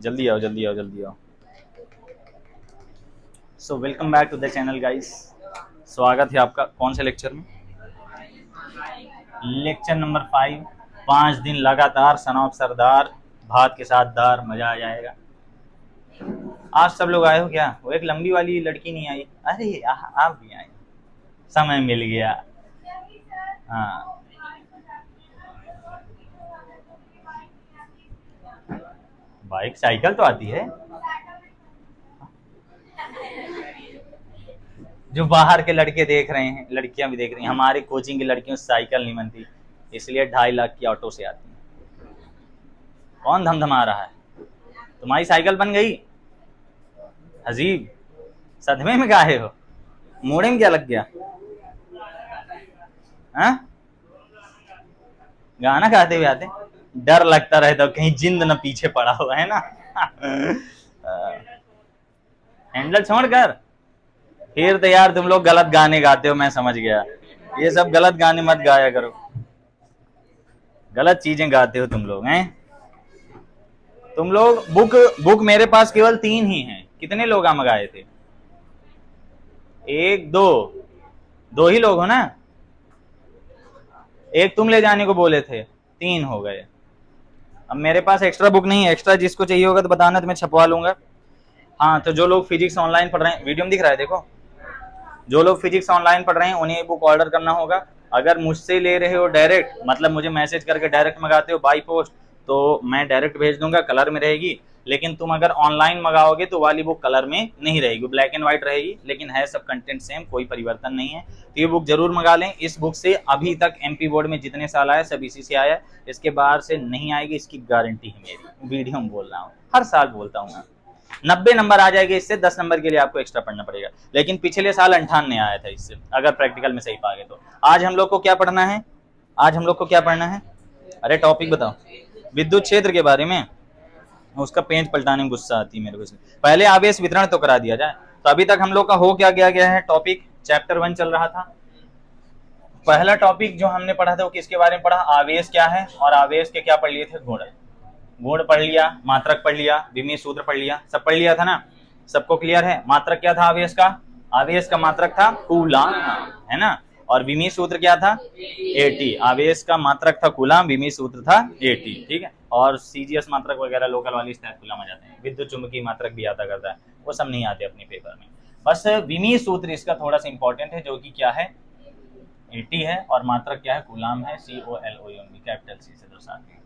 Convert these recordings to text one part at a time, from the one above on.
जल्दी आओ जल्दी आओ जल्दी आओ। So welcome back to the channel guys. स्वागत है आपका कौन से लेक्चर में? Lecture number 5। 5 दिन लगातार सनॉफ सरदार भात के साथ दार, मजा आ जाएगा। आज सब लोग आए हो क्या? वो एक लंबी वाली लड़की नहीं आई? अरे आप भी आए, समय मिल गया। हाँ, बाइक साइकिल तो आती है। जो बाहर के लड़के देख रहे हैं, लड़कियां भी देख रही हैं, हमारी कोचिंग की लड़कियों से साइकिल नहीं बनती, इसलिए 2.5 लाख की ऑटो से आती हैं। कौन धमधमा रहा है? तुम्हारी साइकिल बन गई? अजीब, सदमे में काहे हो? मोड़े में क्या लग गया? हाँ? गाना गाते हुए आते? डर लगता रहता तो कहीं जिंद न पीछे पड़ा हुआ है ना। हैंडल छोड़कर फिर तो यार तुम लोग गलत गाने गाते हो, मैं समझ गया। ये सब गलत गाने मत गाया करो, गलत चीजें गाते हो तुम लोग हैं। तुम लोग बुक बुक मेरे पास केवल 3 ही हैं। कितने लोग आ मंगाए थे? 1 2, 2 ही लोग हो ना? एक तुम ले जाने को बोले थे, 3 हो गए। अब मेरे पास एक्स्ट्रा बुक नहीं है, एक्स्ट्रा जिसको चाहिए होगा तो बताना, तो मैं छपवा लूंगा। हाँ, तो जो लोग फिजिक्स ऑनलाइन पढ़ रहे हैं, वीडियो में दिख रहा है देखो, जो लोग फिजिक्स ऑनलाइन पढ़ रहे हैं उन्हें बुक ऑर्डर करना होगा। अगर मुझसे ले रहे हो डायरेक्ट, मतलब मुझे मैसेज करके डायरेक्ट मंगाते हो बाई पोस्ट, तो मैं डायरेक्ट भेज दूंगा, कलर में रहेगी। लेकिन तुम अगर ऑनलाइन मंगाओगे तो वाली बुक कलर में नहीं रहेगी, ब्लैक एंड व्हाइट रहेगी, लेकिन है सब कंटेंट सेम, कोई परिवर्तन नहीं है। तो ये बुक जरूर मंगा लें। इस बुक से अभी तक एमपी बोर्ड में जितने साल आया सब इसी से आया, इसके बाहर से नहीं आएगी, इसकी गारंटी है मेरी। वीडियो में बोल रहा हूँ, हर साल बोलता हूँ। 90 नंबर आ जाएंगे इससे, 10 नंबर के लिए आपको एक्स्ट्रा पढ़ना पड़ेगा। लेकिन पिछले साल 98 आया था इससे, अगर प्रैक्टिकल में सही पा गए तो। आज हम लोग को क्या पढ़ना है? आज हम लोग को क्या पढ़ना है? अरे टॉपिक बताओ। विद्युत क्षेत्र के बारे में। उसका पेज पलटाने में गुस्सा आती है मेरे को। पहले आवेश वितरण तो करा दिया जाए। तो अभी तक हम लोग का हो क्या गया है? टॉपिक चैप्टर 1 चल रहा था। पहला टॉपिक जो हमने पढ़ा था वो किसके बारे में पढ़ा? आवेश क्या है, और आवेश के क्या पढ़ लिए थे? गुण। गुण पढ़ लिया, मात्रक पढ़ लिया, विमीय सूत्र पढ़ लिया, सब पढ़ लिया था ना? सबको क्लियर है? मात्रक क्या था आवेश का? आवेश का मात्रक था कूलाम, है ना? और विमीय सूत्र क्या था? एटी। आवेश का मात्रक था कूलाम, विमीय सूत्र था एटी। ठीक है। और सीजीएस मात्रक वगैरह लोकल वाली कूलाम आ जाते हैं। विद्युत चुंबकीय मात्रक भी आता करता है, वो सब नहीं आते अपने पेपर में। बस विमीय सूत्र इसका थोड़ा सा इंपॉर्टेंट है, जो कि क्या है? एटी है। और मात्रक क्या है? कूलाम है, COLOM, कैपिटल सी से दर्शाते हैं।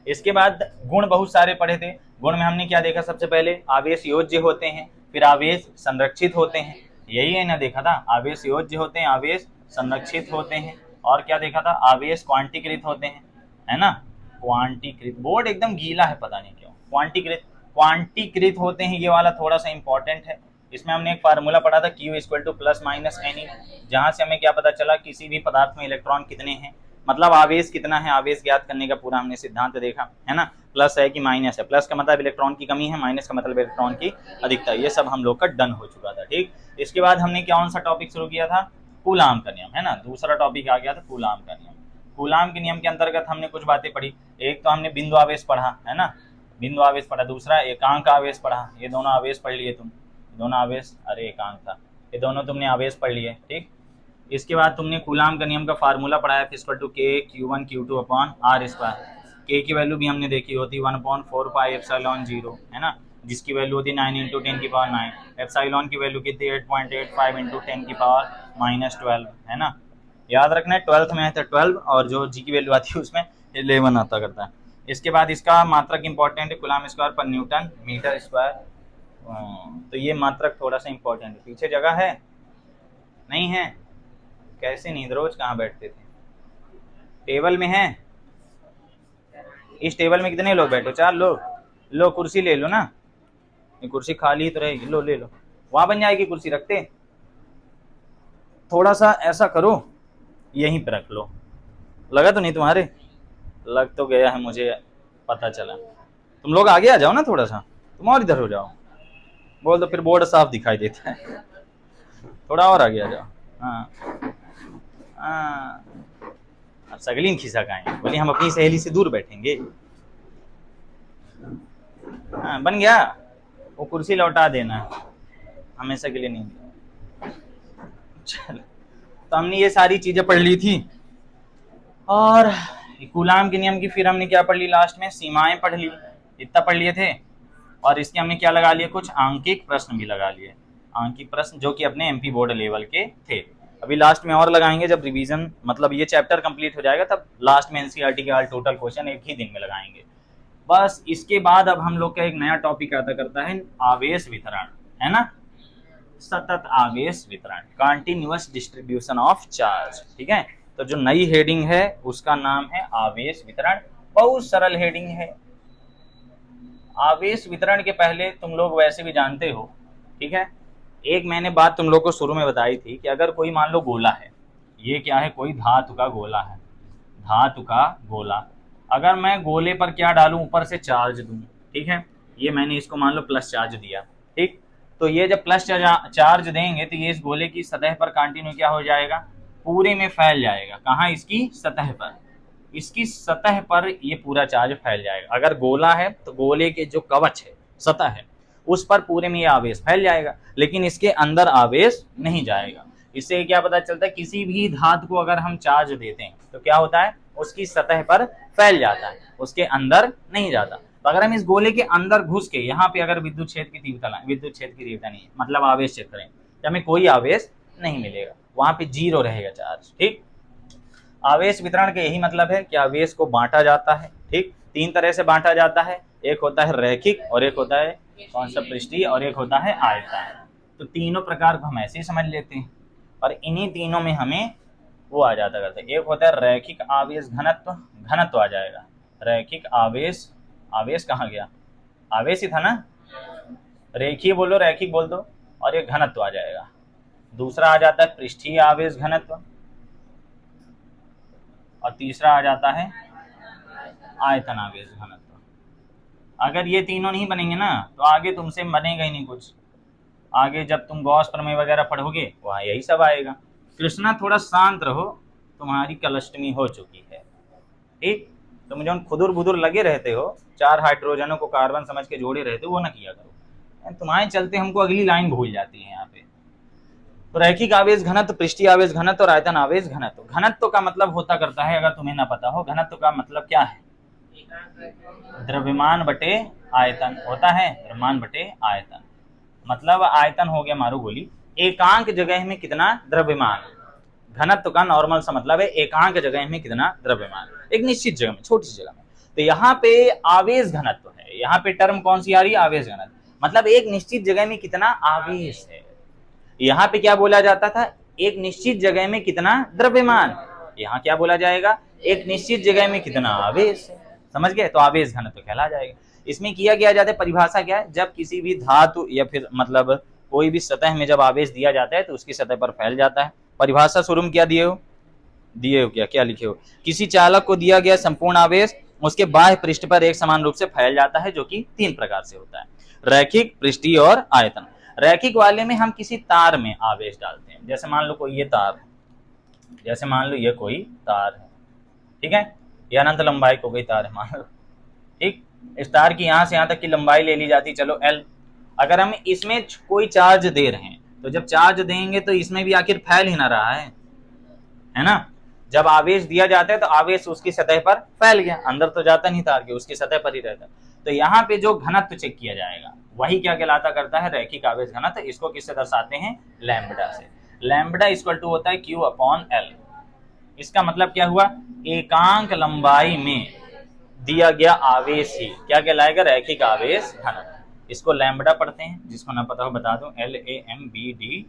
इसके बाद गुण बहुत सारे पढ़े थे। गुण में हमने क्या देखा? सबसे पहले आवेश योज्य होते हैं, फिर आवेश संरक्षित होते हैं, यही है ना देखा था? आवेश योज्य होते हैं, आवेश संरक्षित होते हैं, और क्या देखा था? आवेश क्वांटीकृत होते हैं, है ना? क्वांटीकृत, बोर्ड एकदम गीला है पता नहीं क्यों। क्वांटीकृत होते हैं, ये वाला थोड़ा सा इंपॉर्टेंट है। इसमें हमने एक फार्मूला पढ़ा था, Q = +-Ne, जहां से हमें क्या पता चला? किसी भी पदार्थ में इलेक्ट्रॉन कितने हैं, मतलब आवेश कितना है, आवेश ज्ञात करने का पूरा हमने सिद्धांत देखा, है ना? प्लस है कि माइनस है, प्लस का मतलब इलेक्ट्रॉन की कमी है, माइनस का मतलब इलेक्ट्रॉन की अधिकता। ये सब हम लोग का डन हो चुका था। ठीक। इसके बाद हमने कौन सा टॉपिक शुरू किया था? कूलाम का नियम, है ना? दूसरा टॉपिक आ गया था कूलाम का नियम। कूलाम के नियम के अंतर्गत हमने कुछ बातें पढ़ी। एक तो हमने बिंदु आवेश पढ़ा, है ना? बिंदु आवेश पढ़ा। दूसरा एकांक आवेश पढ़ा, ये दोनों आवेश पढ़ लिए तुम, दोनों आवेश, अरे एकांक था, ये दोनों तुमने आवेश पढ़ लिए। ठीक। इसके बाद तुमने कूलाम का नियम का फार्मूला पढ़ाया, K=Q1Q2/R²। के की वैल्यू भी हमने देखी होती 1/4πε0, है ना? जिसकी वैल्यू होती 9 × 10⁹। एप्सिलॉन की वैल्यू कितनी? 8.85 × 10⁻⁻12, है ना? याद रखना है 12th में है तो 12, और जो जी की वैल्यू आती है उसमें 11 आता करता है। इसके बाद इसका मात्रक इंपॉर्टेंट है, कूलाम स्क्वायर पर न्यूटन मीटर स्क्वायर। तो ये मात्रक थोड़ा सा इंपॉर्टेंट है। पीछे जगह है? नहीं है? कैसे नींद, रोज कहाँ बैठते थे? टेबल में है? इस टेबल में कितने लोग बैठो? 4 लोग। लो कुर्सी ले लो ना, ये कुर्सी खाली तो रहेगी, लो ले लो, वहां बन जाएगी कुर्सी, रखते। थोड़ा सा ऐसा करो, यहीं पे रख लो। लगा तो नहीं तुम्हारे? लग तो गया है, मुझे पता चला। तुम लोग आगे आ जाओ ना थोड़ा सा, तुम और इधर हो जाओ। बोल दो, फिर बोर्ड साफ दिखाई देता है। थोड़ा और आगे आ जाओ। हाँ हाँ। अब सगलीन खिसा खाएंगे, बोली हम अपनी सहेली से दूर बैठेंगे। हाँ बन गया, वो कुर्सी लौटा देना, हमेशा के लिए नहीं। चलो, तो हमने ये सारी चीजें पढ़ ली थी, और कूलाम के नियम की फिर हमने क्या पढ़ ली लास्ट में, सीमाएं पढ़ ली, इतना पढ़ लिए थे। और इसके हमने क्या लगा लिए, कुछ आंकिक प्रश्न भी लगा लिए, आंकिक प्रश्न जो कि अपने एमपी बोर्ड लेवल के थे। अभी लास्ट में और लगाएंगे, जब रिवीजन मतलब ये चैप्टर कंप्लीट हो जाएगा तब लास्ट में एनसीईआरटी के ऑल टोटल क्वेश्चन एक ही दिन में लगाएंगे। बस इसके बाद अब हम लोग का एक नया टॉपिक आता करता है आवेश वितरण, है ना, सतत आवेश वितरण, कंटिन्यूअस डिस्ट्रीब्यूशन ऑफ चार्ज। ठीक है, तो जो नई हेडिंग है उसका नाम है आवेश वितरण, बहुत सरल हेडिंग है। आवेश वितरण के पहले तुम लोग वैसे भी जानते हो, ठीक है, एक मैंने बात तुम लोग को शुरू में बताई थी कि अगर कोई मान लो गोला है, ये क्या है, कोई धातु का गोला है, धातु का गोला, अगर मैं गोले पर क्या डालूं, ऊपर से चार्ज दूं, ठीक है, ये मैंने इसको मान लो प्लस चार्ज दिया, ठीक, तो ये जब प्लस चार्ज देंगे तो ये इस गोले की सतह पर कंटिन्यू क्या हो जाएगा, पूरे में फैल जाएगा। कहाँ, इसकी सतह पर, इसकी सतह पर ये पूरा चार्ज फैल जाएगा। अगर गोला है तो गोले के जो कवच है, सतह है, उस पर पूरे में ये आवेश फैल जाएगा, लेकिन इसके अंदर आवेश नहीं जाएगा। इससे क्या पता चलता है, किसी भी धातु को अगर हम चार्ज देते हैं तो क्या होता है, उसकी सतह पर फैल जाता है, उसके अंदर नहीं जाता। तो अगर हम इस गोले के अंदर घुस के यहाँ पे अगर विद्युत क्षेत्र की तीव्रता नहीं है, मतलब आवेश चेक करें, तो हमें कोई आवेश नहीं मिलेगा, वहां पे जीरो रहेगा चार्ज। ठीक, आवेश वितरण का यही मतलब है कि आवेश को बांटा जाता है। ठीक, तीन तरह से बांटा जाता है, एक होता है रैखिक, और एक होता है कौन सा, पृष्ठीय, और एक होता है आयतन। तो तीनों प्रकार को हम ऐसे ही समझ लेते हैं, और इन्हीं तीनों में हमें वो आ जाता करता है। एक होता है रैखिक आवेश घनत्व, घनत्व आ जाएगा, रैखिक आवेश, आवेश कहाँ गया, आवेश ही था ना, रेखीय बोलो, रैखिक बोल दो, और एक घनत्व आ जाएगा। दूसरा आ जाता है पृष्ठीय आवेश घनत्व, और तीसरा आ जाता है आयतन आवेश घनत्व। अगर ये तीनों नहीं बनेंगे ना तो आगे तुमसे बनेगा ही नहीं कुछ, आगे जब तुम गॉस प्रमेय वगैरह पढ़ोगे वहाँ यही सब आएगा। कृष्णा थोड़ा शांत रहो, तुम्हारी कलस्टमी हो चुकी है। ठीक, तुम जो खुदुर बुदुर लगे रहते हो, चार हाइड्रोजनों को कार्बन समझ के जोड़े रहते हो, वो ना किया करो, तुम्हारे चलते हमको अगली लाइन भूल जाती है यहाँ पे। तो रैखिक आवेश घनत्व, पृष्ठीय आवेश घनत्व और आयतन आवेश घनत्व। घनत्व का मतलब होता करता है, अगर तुम्हें ना पता हो, घनत्व का मतलब क्या है, द्रव्यमान बटे आयतन होता है, द्रव्यमान बटे आयतन। मतलब आयतन हो गया मारो गोली, एकांक जगह में कितना द्रव्यमान। घनत्व का नॉर्मल सा मतलब है एकांक जगह में कितना द्रव्यमान, एक निश्चित जगह में, छोटी सी जगह में। तो यहाँ पे आवेश घनत्व है, यहाँ पे टर्म कौन सी आ रही है, आवेश घनत्व, मतलब एक निश्चित जगह में कितना आवेश है। यहाँ पे क्या बोला जाता था, एक निश्चित जगह में कितना द्रव्यमान, यहाँ क्या बोला जाएगा, एक निश्चित जगह में कितना आवेश है। समझ गए, तो आवेश घनत्व कहला जाएगा। इसमें किया गया जाता है, परिभाषा क्या है, जब किसी भी धातु या फिर मतलब कोई भी सतह में जब आवेश दिया जाता है तो उसकी सतह पर फैल जाता है। परिभाषा शुरू में क्या दिए हो, क्या लिखे हो, किसी चालक को दिया गया संपूर्ण आवेश उसके बाह्य पृष्ठ पर एक समान रूप से फैल जाता है, जो कि तीन प्रकार से होता है, रैखिक, पृष्ठीय और आयतन। रैखिक वाले में हम किसी तार में आवेश डालते हैं, जैसे मान लो कोई ये तार है, जैसे मान लो ये कोई तार है, ठीक है, ये अनंत लंबाई को कोई तार है मान लो, ठीक, इस तार की यहाँ से यहाँ तक की लंबाई ले ली जाती, चलो L। अगर हम इसमें कोई चार्ज दे रहे हैं तो जब चार्ज देंगे तो इसमें भी आखिर फैल ही ना रहा है ना। जब आवेश दिया जाता है तो आवेश उसकी सतह पर फैल गया, अंदर तो जाता नहीं तार के, उसकी सतह पर ही रहता। तो यहाँ पे जो घनत्व चेक किया जाएगा वही क्या कहलाता करता है, रैखिक आवेश घनत्व। इसको किससे दर्शाते हैं, लैम्बडा से। लैम्बडा इक्वल टू होता है Q/L। इसका मतलब क्या हुआ, एकांक लंबाई में दिया गया आवेश ही क्या कहलाएगा, रैखिक आवेश घनत्व। इसको लैम्बडा पढ़ते हैं, जिसको ना पता हो बता दो, LAMBDA,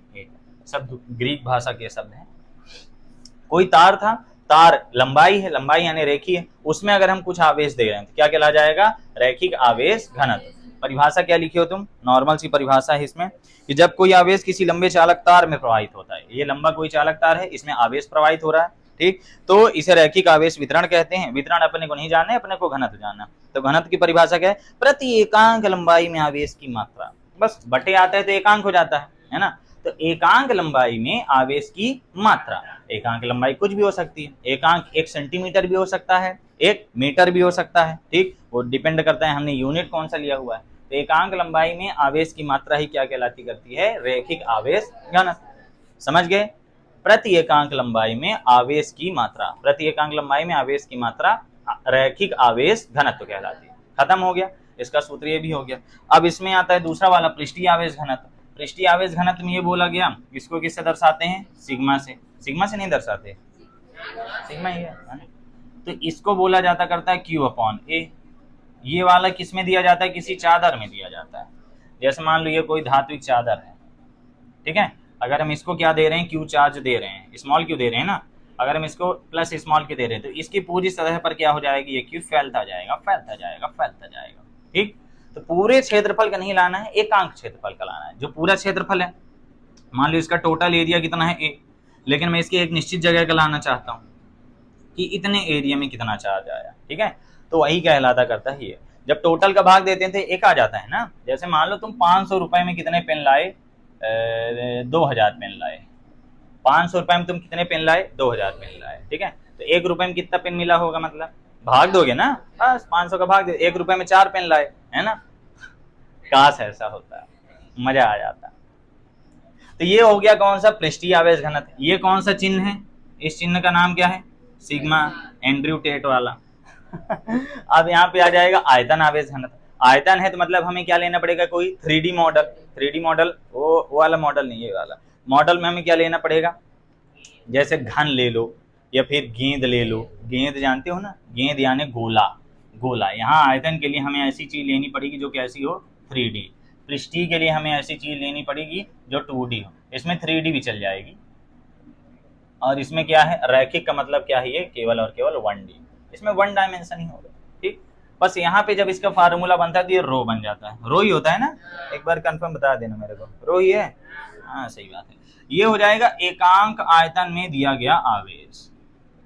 शब्द ग्रीक भाषा के शब्द हैं। कोई तार था, तार लंबाई है, लंबाई यानी रेखीय है, उसमें अगर हम कुछ आवेश दे रहे हैं तो क्या कहला जाएगा, रैखिक आवेश घनत्व। परिभाषा क्या लिखी हो तुम, नॉर्मल सी परिभाषा है इसमें, कि जब कोई आवेश किसी लंबे चालक तार में प्रवाहित होता है, ये लंबा कोई चालक तार है, इसमें आवेश प्रवाहित हो रहा है, ठीक, तो इसे रैखिक आवेश वितरण कहते हैं। वितरण अपने को नहीं जानना है, अपने को घनत्व जानना। तो घनत्व की परिभाषा क्या है, प्रति एकांक लंबाई में आवेश की मात्रा, बस बटे आता है तो एकांक हो जाता है ना। तो एकांक लंबाई में आवेश की मात्रा, एकांक लंबाई कुछ भी हो सकती है, एकांक 1 सेंटीमीटर भी हो सकता है, 1 मीटर भी हो सकता है, ठीक, वो डिपेंड करता है हमने यूनिट कौन सा लिया हुआ है। तो एकांक लंबाई में आवेश की मात्रा ही क्या कहलाती करती है? रैखिक आवेश घनत्व। समझ गए? प्रति एकांक लंबाई में आवेश की मात्रा, प्रति एकांक लंबाई में आवेश की मात्रा रैखिक आवेश घनत्व कहलाती है। खत्म हो गया, इसका सूत्र ये भी हो गया। अब इसमें आता है दूसरा वाला पृष्ठीय आवेश घनत्व। पृष्ठीय आवेश घनत्व में ये बोला गया, इसको किससे दर्शाते हैं? सिग्मा से। सिग्मा से नहीं दर्शाते, सिग्मा ही है ना? तो इसको बोला जाता करता है Q अपॉन A। ये वाला किस में दिया जाता है? किसी चादर में दिया जाता है। जैसे मान लो ये कोई धात्विक चादर है, ठीक है, अगर हम इसको क्या दे रहे हैं? Q चार्ज दे रहे हैं, स्मॉल q दे रहे हैं ना, अगर हम इसको प्लस स्मॉल q दे रहे हैं तो इसकी पूरी सतह पर क्या हो जाएगी? ये q फैलता जाएगा, फैलता जाएगा, फैलता जाएगा। ठीक, तो पूरे क्षेत्रफल का नहीं लाना है, एकांक क्षेत्रफल का लाना है। जो पूरा क्षेत्रफल है, मान लो इसका टोटल एरिया कितना है? A, लेकिन मैं इसकी एक निश्चित जगह का लाना चाहता हूँ कि इतने एरिया में कितना चार्ज आया, ठीक है, तो वही कहलाता करता है ये। जब टोटल का भाग देते हैं तो एक आ जाता है ना। जैसे मान लो तुम 500 रुपए में कितने पेन लाए? 2000 पेन लाए। 500 रुपए में तुम कितने पेन लाए? 2000 पेन लाए, ठीक है, तो 1 रुपए में कितना पेन मिला होगा? मतलब भाग दोगे ना, बस 500 का भाग दे, 1 रुपए में 4 पेन लाए, है ना। काश ऐसा होता, मजा आ जाता। तो ये हो गया कौन सा? पृष्ठीय आवेश घनत्व। ये कौन सा चिन्ह है? इस चिन्ह का नाम क्या है? सिग्मा, एंड्रयू टेट वाला। अब यहाँ पे आ जाएगा आयतन आवेश घनत्व। आयतन है तो मतलब हमें क्या लेना पड़ेगा? कोई 3D मॉडल। 3D मॉडल, वो वाला मॉडल नहीं, ये वाला मॉडल में हमें क्या लेना पड़ेगा? जैसे घन ले लो या फिर गेंद ले लो। गेंद जानते हो ना, गेंद यानी गोला। गोला, यहाँ आयतन के लिए हमें ऐसी चीज लेनी पड़ेगी जो कैसी हो? 3D। पृष्ठीय के लिए हमें ऐसी चीज लेनी पड़ेगी जो 2D हो। इसमें 3D भी चल जाएगी। और इसमें क्या है? रैखिक का मतलब क्या है? ये केवल और केवल 1D, इसमें 1 डायमेंशन ही होगा। ठीक, बस यहाँ पे जब इसका फार्मूला बनता है तो ये रो बन जाता है। रो ही होता है ना? एक बार कंफर्म बता देना मेरे को, रो ही है? हाँ सही बात है। ये हो जाएगा एकांक आयतन में दिया गया आवेश।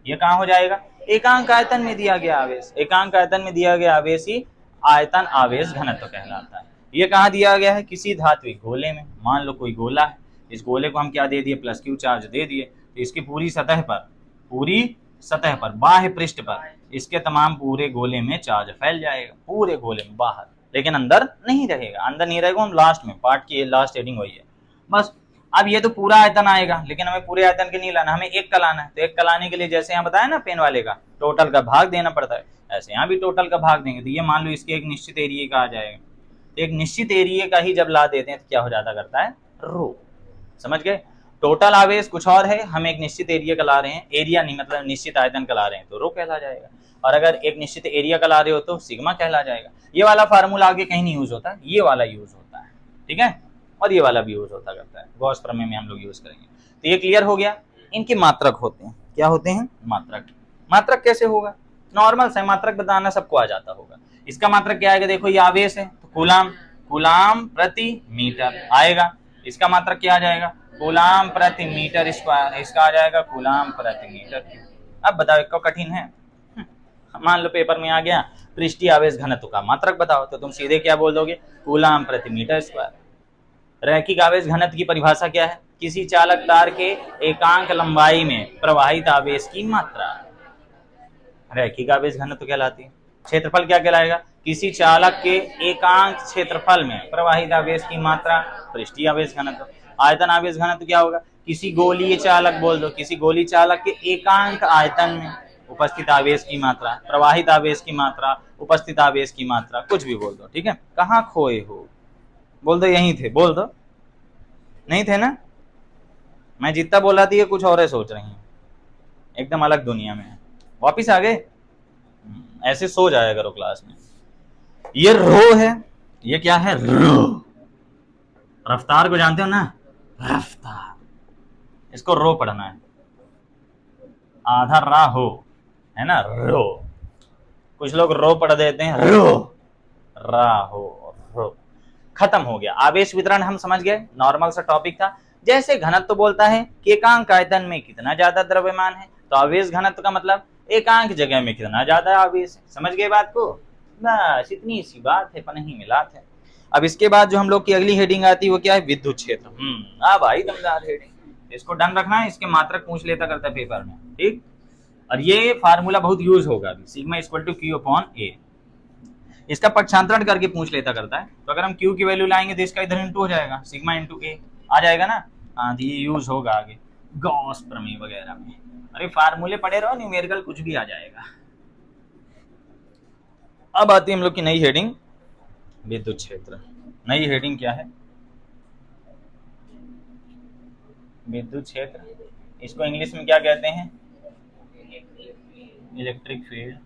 ये कहाँ हो जाएगा? एकांक आयतन में दिया गया आवेश। एकांक आयतन में दिया गया आवेश ही आयतन आवेश घनत्व कहलाता है। ये कहाँ दिया गया है? किसी धात्विक गोले में। मान लो कोई गोला है, इस गोले को हम क्या दे दिए? प्लस Q चार्ज दे दिए, तो इसकी पूरी सतह पर, बाह्य पृष्ठ पर इसके तमाम पूरे गोले में चार्ज फैल जाएगा, पूरे गोले में बाहर, लेकिन अंदर नहीं रहेगा। अंदर नहीं रहेगा, हम लास्ट में पार्ट की लास्ट हेडिंग वही है बस। अब ये तो पूरा आयतन आएगा, लेकिन हमें पूरे आयतन के नहीं लाना, हमें एक का लाना है। तो एक का लाने के लिए जैसे यहाँ बताया ना पेन वाले का, टोटल का भाग देना पड़ता है, ऐसे यहाँ भी टोटल का भाग देंगे। तो ये मान लो इसके एक निश्चित एरिया का आ जाएगा। तो एक निश्चित एरिया का ही जब ला देते हैं तो क्या हो जाता करता है? रो। समझ गए? टोटल आवेश कुछ और है, हम एक निश्चित एरिया का ला रहे हैं, एरिया नहीं मतलब निश्चित आयतन का ला रहे हैं तो रो कहला जाएगा। और अगर एक निश्चित एरिया का ला रहे हो तो सिग्मा कहला जाएगा। ये वाला फार्मूला आगे कहीं नहीं यूज होता, ये वाला यूज होता है, ठीक है, और ये वाला भी यूज होता करता है, गॉस प्रमेय में हम लोग यूज करेंगे। तो ये क्लियर हो गया। इनके मात्रक होते हैं, क्या होते हैं? मात्रक। मात्रक कैसे होगा? नॉर्मल से मात्रक बताना सबको आ जाता होगा। इसका मात्रक क्या आएगा? देखो ये आवेश है तो कूलाम, कूलाम प्रति मीटर आएगा। इसका मात्रक क्या आ जाएगा? कूलाम प्रति मीटर स्क्वायर। इसका आ जाएगा कूलाम प्रति मीटर क्यूब। अब बताओ, एक कठिन है? मान लो पेपर में आ गया पृष्ठीय आवेश घनत्व का मात्रक बताओ, तो तुम सीधे क्या बोल दोगे? कूलाम प्रति मीटर स्क्वायर। रैखिक आवेश घनत्व की परिभाषा क्या है? किसी चालक तार के एकांक लंबाई में प्रवाहित आवेश की मात्रा रैखिक आवेश घनत्व कहलाती है। क्षेत्रफल क्या कहलाएगा? किसी चालक के एकांक क्षेत्रफल में प्रवाहित आवेश की मात्रा पृष्ठीय आवेश घनत्व। आयतन आवेश घनत्व क्या होगा? किसी गोलीय चालक, बोल दो, किसी गोलीय चालक के एकांक आयतन में उपस्थित आवेश की मात्रा, प्रवाहित आवेश की मात्रा, उपस्थित आवेश की मात्रा, कुछ भी बोल दो, ठीक है। कहाँ खोए हो? बोल दो यहीं थे, बोल दो। नहीं थे ना? मैं जितना बोला थी ये कुछ और सोच रही हैं, एकदम अलग दुनिया में है। वापिस आ गए? ऐसे सो जाया करो क्लास में। ये रो है, ये क्या है? रो। रफ्तार को जानते हो ना? रफ्तार, इसको रो पढ़ना है। आधा रा हो, है ना? रो। कुछ लोग रो पढ़ देते हैं, रो, रा हो, रो। खत्म हो गया। आवेश वितरण हम समझ गए, नॉर्मल सा टॉपिक था। जैसे घनत्व बोलता है कि एकांक आयतन में कितना ज्यादा द्रव्यमान है, तो आवेश घनत्व का मतलब एकांक जगह में कितना ज्यादा आवेश है। समझ गए बात को? बस इतनी सी बात है, पनही मिलात है। अब इसके बाद जो हम लोग की अगली हेडिंग आती है वो क्या है? विद्युत क्षेत्र। हाँ भाई, दमदार हेडिंग, इसको डन रखना है। इसके मात्रक पूछ लेता करता है पेपर में, ठीक। और ये फार्मूला बहुत यूज होगा अभी, sigma equal to Q upon A। इसका पक्षांतरण करके पूछ लेता करता है। तो अगर हम Q की वैल्यू लाएंगे तो इसका इधर इंटू हो जाएगा, सिग्मा इंटू ए आ जाएगा ना। हाँ, तो ये यूज होगा आगे गॉस प्रमेय वगैरह में। अरे फार्मूले पढ़े रहो, न्यूमेरिकल कुछ भी आ जाएगा। अब आती है हम लोग की नई हेडिंग, विद्युत क्षेत्र। नई हेडिंग क्या है? विद्युत क्षेत्र। इसको इंग्लिश में क्या कहते हैं? Electric field.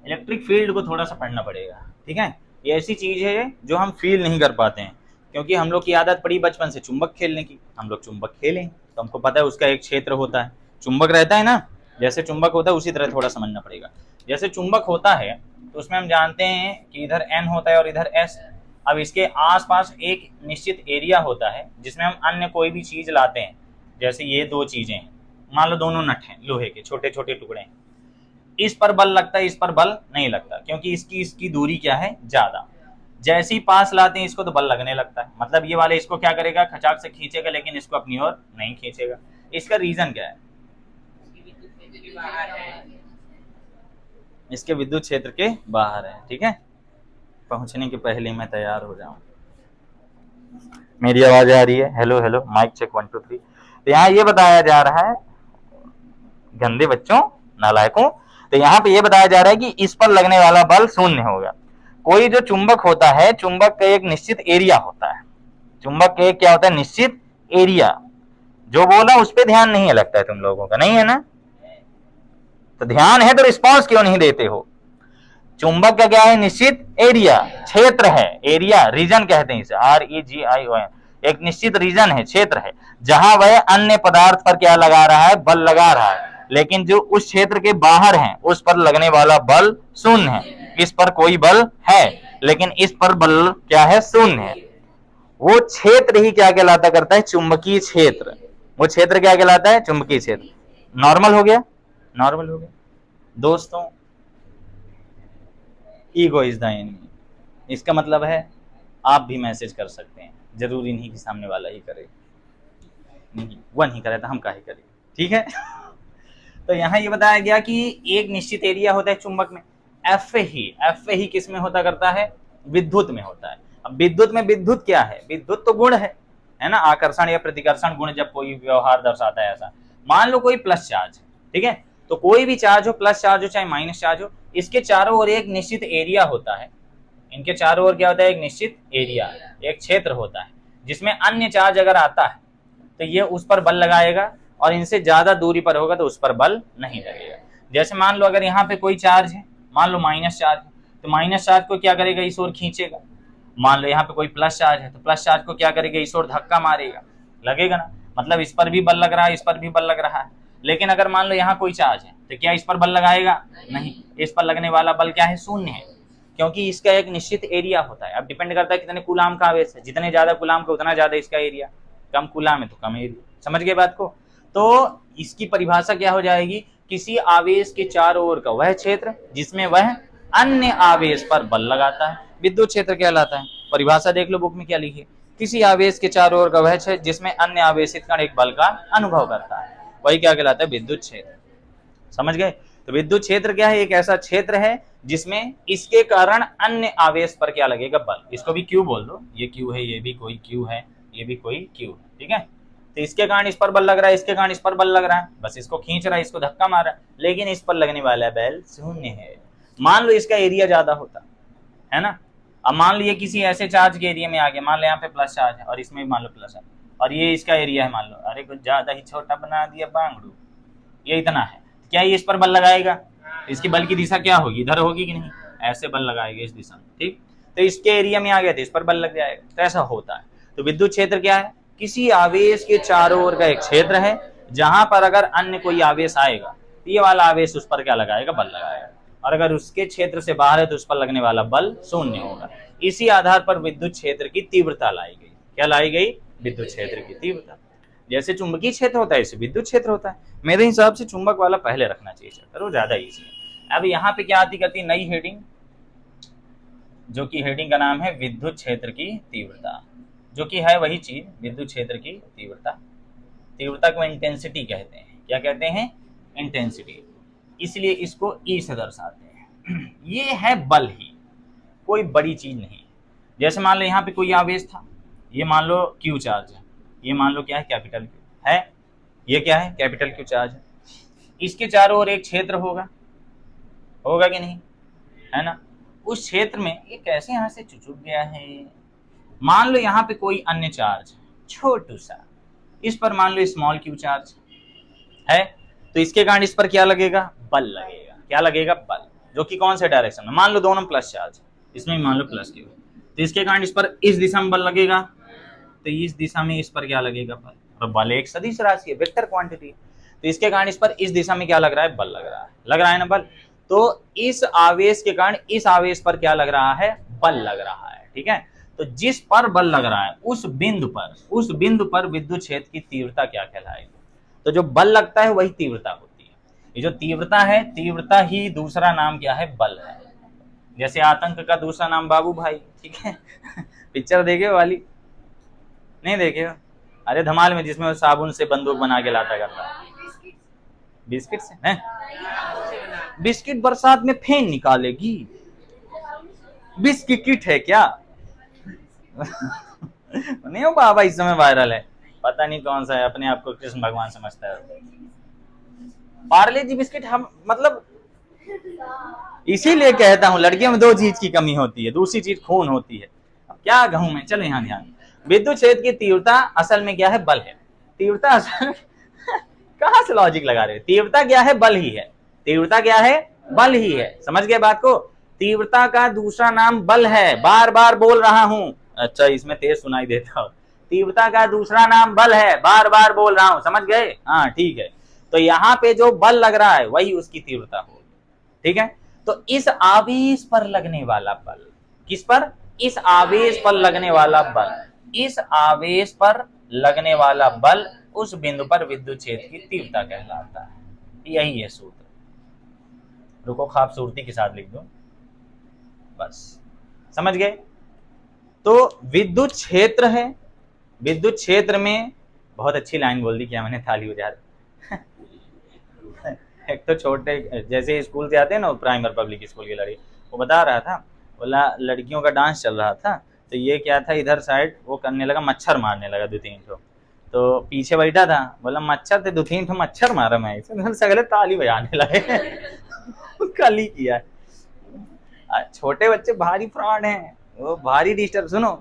इलेक्ट्रिक फील्ड को थोड़ा सा पढ़ना पड़ेगा, ठीक है। ये ऐसी चीज है जो हम फील नहीं कर पाते हैं, क्योंकि हम लोग की आदत पड़ी बचपन से चुंबक खेलने की। हम लोग चुंबक खेलें तो हमको पता है उसका एक क्षेत्र होता है, चुंबक रहता है ना, जैसे चुंबक होता है उसी तरह थोड़ा समझना पड़ेगा। जैसे चुंबक होता है तो उसमें हम जानते हैं कि इधर N होता है और इधर S। अब इसके आसपास एक निश्चित एरिया होता है जिसमें हम अन्य कोई भी चीज लाते हैं। जैसे ये दो चीजें हैं, मान लो दोनों नट हैं लोहे के, छोटे छोटे टुकड़े हैं। इस पर बल लगता है, इस पर बल नहीं लगता, क्योंकि इसकी दूरी क्या है? ज्यादा। जैसे ही पास लाते हैं इसको तो बल लगने लगता है। मतलब ये वाले इसको क्या करेगा? खचाक से खींचेगा, लेकिन इसको अपनी ओर नहीं खींचेगा। इसका रीजन क्या है? इसके विद्युत क्षेत्र के बाहर है, ठीक है। पहुंचने के पहले मैं तैयार हो जाऊं। मेरी आवाज आ रही है? Hello hello, mic check 1 2 3। तो यहाँ ये बताया जा रहा है, गंदे बच्चों, नालायकों, तो यहाँ पे ये बताया जा रहा है कि इस पर लगने वाला बल शून्य होगा। कोई जो चुंबक होता है, चुंबक का एक निश्चित एरिया होता है। चुंबक का एक क्या होता है? निश्चित एरिया। जो बोला उस पर ध्यान नहीं है लगता है तुम लोगों का, नहीं है ना? तो ध्यान है तो रिस्पॉन्स क्यों नहीं देते हो? चुंबक का क्या है? निश्चित एरिया, क्षेत्र है। एरिया, रीजन कहते हैं इसे, REGION। एक निश्चित रीजन है, क्षेत्र है, जहां वह अन्य पदार्थ पर क्या लगा रहा है? बल लगा रहा है। लेकिन जो उस क्षेत्र के बाहर है उस पर लगने वाला बल शून्य है। इस पर कोई बल है लेकिन इस पर बल क्या है? शून्य है। वो क्षेत्र ही क्या कहलाता करता है? चुंबकीय क्षेत्र। वो क्षेत्र क्या कहलाता है? चुंबकीय क्षेत्र। नॉर्मल हो गया? नॉर्मल हो गया दोस्तों। Ego is the enemy. इसका मतलब है आप भी मैसेज कर सकते हैं, जरूरी नहीं कि सामने वाला ही करे। नहीं, वह नहीं करे तो हम काहे करें, ठीक है। तो यहाँ ये बताया गया कि एक निश्चित एरिया होता है चुंबक में, एफ ही किस में होता करता है? विद्युत में होता है। अब विद्युत में विद्युत क्या है? विद्युत तो गुण है ना, आकर्षण या प्रतिकर्षण गुण जब कोई व्यवहार दर्शाता है ऐसा। मान लो कोई प्लस चार्ज है, ठीक है, तो कोई भी चार्ज हो, प्लस चार्ज हो चाहे माइनस चार्ज हो, इसके चारों ओर एक निश्चित एरिया होता है। इनके चारों ओर क्या होता है? एक निश्चित एरिया, एक क्षेत्र होता है, जिसमें अन्य चार्ज अगर आता है तो ये उस पर बल लगाएगा, और इनसे ज्यादा दूरी पर होगा तो उस पर बल नहीं लगेगा। जैसे मान लो अगर यहाँ पे कोई चार्ज है, मान लो माइनस चार्ज, तो माइनस चार्ज को क्या करेगा? इस ओर खींचेगा। मान लो यहाँ पे कोई प्लस चार्ज है, तो प्लस चार्ज को क्या करेगा? इस ओर धक्का मारेगा, लगेगा ना। मतलब इस पर भी बल लग रहा है, इस पर भी बल लग रहा है। लेकिन अगर मान लो यहाँ कोई चार्ज है तो क्या इस पर बल लगाएगा? नहीं, इस पर लगने वाला बल क्या है? शून्य है, क्योंकि इसका एक निश्चित एरिया होता है। अब डिपेंड करता है कितने कूलाम का आवेश है, जितने ज्यादा कूलाम का उतना ज्यादा इसका एरिया, कम कूलाम है तो कम एरिया। समझ गए बात को? तो इसकी परिभाषा क्या हो जाएगी? किसी आवेश के चारों ओर का वह क्षेत्र जिसमें वह अन्य आवेश पर बल लगाता है, विद्युत क्षेत्र कहलाता है। परिभाषा देख लो बुक में क्या लिखी है, किसी आवेश के चारों ओर का वह क्षेत्र जिसमें अन्य आवेशित कण एक बल का अनुभव करता है, वही क्या कहलाता है? विद्युत क्षेत्र। समझ गए? तो विद्युत क्षेत्र क्या है? एक ऐसा क्षेत्र है जिसमें इसके कारण अन्य आवेश पर क्या लगेगा? बल। इसको भी क्यू बोल दो, ये क्यू है, ये भी कोई क्यू है, ये भी कोई क्यू है, ठीक है। तो इसके कारण इस पर बल लग रहा है, इसके कारण इस पर बल लग रहा है, बस इसको खींच रहा है, इसको धक्का मार रहा है, लेकिन इस पर लगने वाला बल शून्य है। मान लो इसका एरिया ज्यादा होता है ना। अब मान लो ये किसी ऐसे चार्ज के एरिया में आ गया, मान लो यहाँ पे प्लस चार्ज है और इसमें भी मान लो प्लस है, और ये इसका एरिया है, मान लो, अरे कुछ ज्यादा ही छोटा बना दिया बांगड़ू, ये इतना है, क्या ये इस पर बल लगाएगा? इसकी बल की दिशा क्या होगी? इधर होगी कि नहीं? ऐसे बल लगाएगा इस दिशा में, ठीक। तो इसके एरिया में आ गया तो इस पर बल लग जाएगा। तो ऐसा होता है। तो विद्युत क्षेत्र क्या है? किसी आवेश के चारों ओर का एक क्षेत्र है जहां पर अगर अन्य कोई आवेश आएगा तो ये वाला आवेश उस पर क्या लगाएगा? बल लगाएगा, और अगर उसके क्षेत्र से बाहर है तो उस पर लगने वाला बल शून्य होगा। इसी आधार पर विद्युत क्षेत्र की तीव्रता लाई गई। क्या लाई गई? विद्युत क्षेत्र की तीव्रता। जैसे चुंबकीय क्षेत्र होता है ऐसे विद्युत क्षेत्र होता है। मेरे हिसाब से चुंबक वाला पहले रखना चाहिए चैप्टर, वो ज्यादा इजी है। अब यहाँ पे क्या आती करती नई हेडिंग, जो कि हेडिंग का नाम है विद्युत क्षेत्र की तीव्रता, जो कि है वही चीज, विद्युत क्षेत्र की तीव्रता। तीव्रता को इंटेंसिटी कहते हैं। क्या कहते हैं? इंटेंसिटी। इसलिए इसको ई से दर्शाते हैं। ये है बल ही, कोई बड़ी चीज नहीं। जैसे मान लो यहाँ पे कोई आवेश था, ये मान लो क्यू चार्ज है, ये मान लो क्या है, कैपिटल क्यू है, ये क्या है, कैपिटल क्यू चार्ज है। इसके चारों ओर एक क्षेत्र होगा, होगा कि नहीं, है ना। उस क्षेत्र में ये कैसे यहाँ से चुचुक गया है। मान लो यहाँ पे कोई अन्य चार्ज छोटू सा, इस पर मान लो स्मॉल क्यू चार्ज है, तो इसके कारण इस पर क्या लगेगा, बल लगेगा। क्या लगेगा, बल, जो कि कौन से डायरेक्शन में, मान लो दोनों प्लस चार्ज, इसमें मान लो प्लस क्यू, तो इसके कारण इस पर इस दिशा में बल लगेगा, तो इस दिशा में इस पर क्या लगेगा, बल। और बल एक सदिश राशि है, वेक्टर क्वांटिटी, तो इसके कारण इस पर इस दिशा में क्या लग रहा है, बल लग रहा है, लग रहा है ना बल। तो इस आवेश के कारण इस आवेश पर क्या लग रहा है, बल लग रहा है, ठीक है। तो जिस पर बल लग रहा है उस बिंदु पर विद्युत क्षेत्र की तीव्रता क्या कहलाएगी। तो जो बल लगता है वही तीव्रता होती है। ये जो तीव्रता है, तीव्रता ही दूसरा नाम क्या है, बल है। जैसे आतंक का दूसरा नाम बाबू भाई, ठीक है। पिक्चर देखे वाली, नहीं देखे हो? अरे धमाल में, जिसमें वो साबुन से बंदूक बना के लाता करता है, बिस्किट से है, बिस्किट बरसात में फेन निकालेगी, बिस्किट है क्या। नहीं हो बाबा, इस समय वायरल है, पता नहीं कौन सा है, अपने आप को कृष्ण भगवान समझता है। पार्ले जी बिस्किट, हम मतलब इसीलिए कहता हूं लड़कियों में दो चीज की कमी होती है, दूसरी चीज खून होती है। अब क्या कहूं मैं, चलो यहाँ ध्यान। विद्युत क्षेत्र की तीव्रता असल में क्या है, बल है। तीव्रता असल कहां से लॉजिक लगा रहे हो, तीव्रता क्या है, बल ही है। तीव्रता क्या है, बल ही है, समझ गए बात को। तीव्रता का दूसरा नाम बल है, बार बार बोल रहा हूं। अच्छा, इसमें तेज सुनाई देता हो। तीव्रता का दूसरा नाम बल है, बार बार बोल रहा हूं, समझ गए, हाँ ठीक है। तो यहाँ पे जो बल लग रहा है वही उसकी तीव्रता होगी, ठीक है। तो इस आवेश पर लगने वाला बल, किस पर, इस आवेश पर लगने वाला बल, इस आवेश पर लगने वाला बल उस बिंदु पर विद्युत क्षेत्र की तीव्रता कहलाता है। यही है सूत्र, रुको खूबसूरती के साथ लिख दो, बस समझ गए। तो विद्युत क्षेत्र है, विद्युत क्षेत्र में, बहुत अच्छी लाइन बोल दी, क्या मैंने, थाली बजा एक तो छोटे जैसे स्कूल से आते हैं ना, प्राइमर पब्लिक स्कूल की लड़की, वो बता रहा था, बोला लड़कियों का डांस चल रहा था, तो ये क्या था, इधर साइड वो करने लगा, मच्छर मारने लगा 2-3 ठो, तो पीछे बैठा था, बोला मच्छर थे 2-3 ठो मच्छर मारा मैं इसे, सगले ताली बजाने लगे। कल ही किया। छोटे बच्चे भारी फ्रॉड हैं, वो भारी डिस्टर्ब। सुनो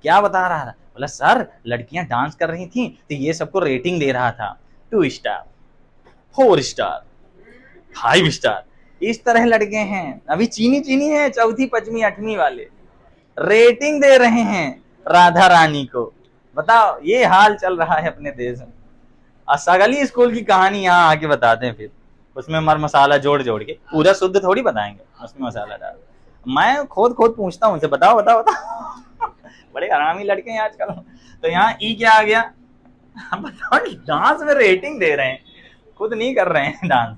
क्या बता रहा था, बोला सर लड़कियां डांस कर रही थी तो ये सबको रेटिंग दे रहा था, 2 स्टार, 4 स्टार, 5 स्टार, इस तरह लड़के हैं। अभी चीनी है, 4वीं 5वीं 8वीं वाले रेटिंग दे रहे हैं राधा रानी को। बताओ, ये हाल चल रहा है अपने देश में। सगली स्कूल की कहानी यहाँ आके बताते हैं, फिर उसमें मर मसाला जोड़ जोड़ के, पूरा शुद्ध थोड़ी बताएंगे, उसमें मसाला डाल। मैं खुद पूछता हूँ उनसे, बताओ बताओ बताओ। बड़े आरामी लड़के हैं आजकल। तो यहाँ ई क्या आ गया, बताओ, डांस में रेटिंग दे रहे हैं, खुद नहीं कर रहे हैं डांस।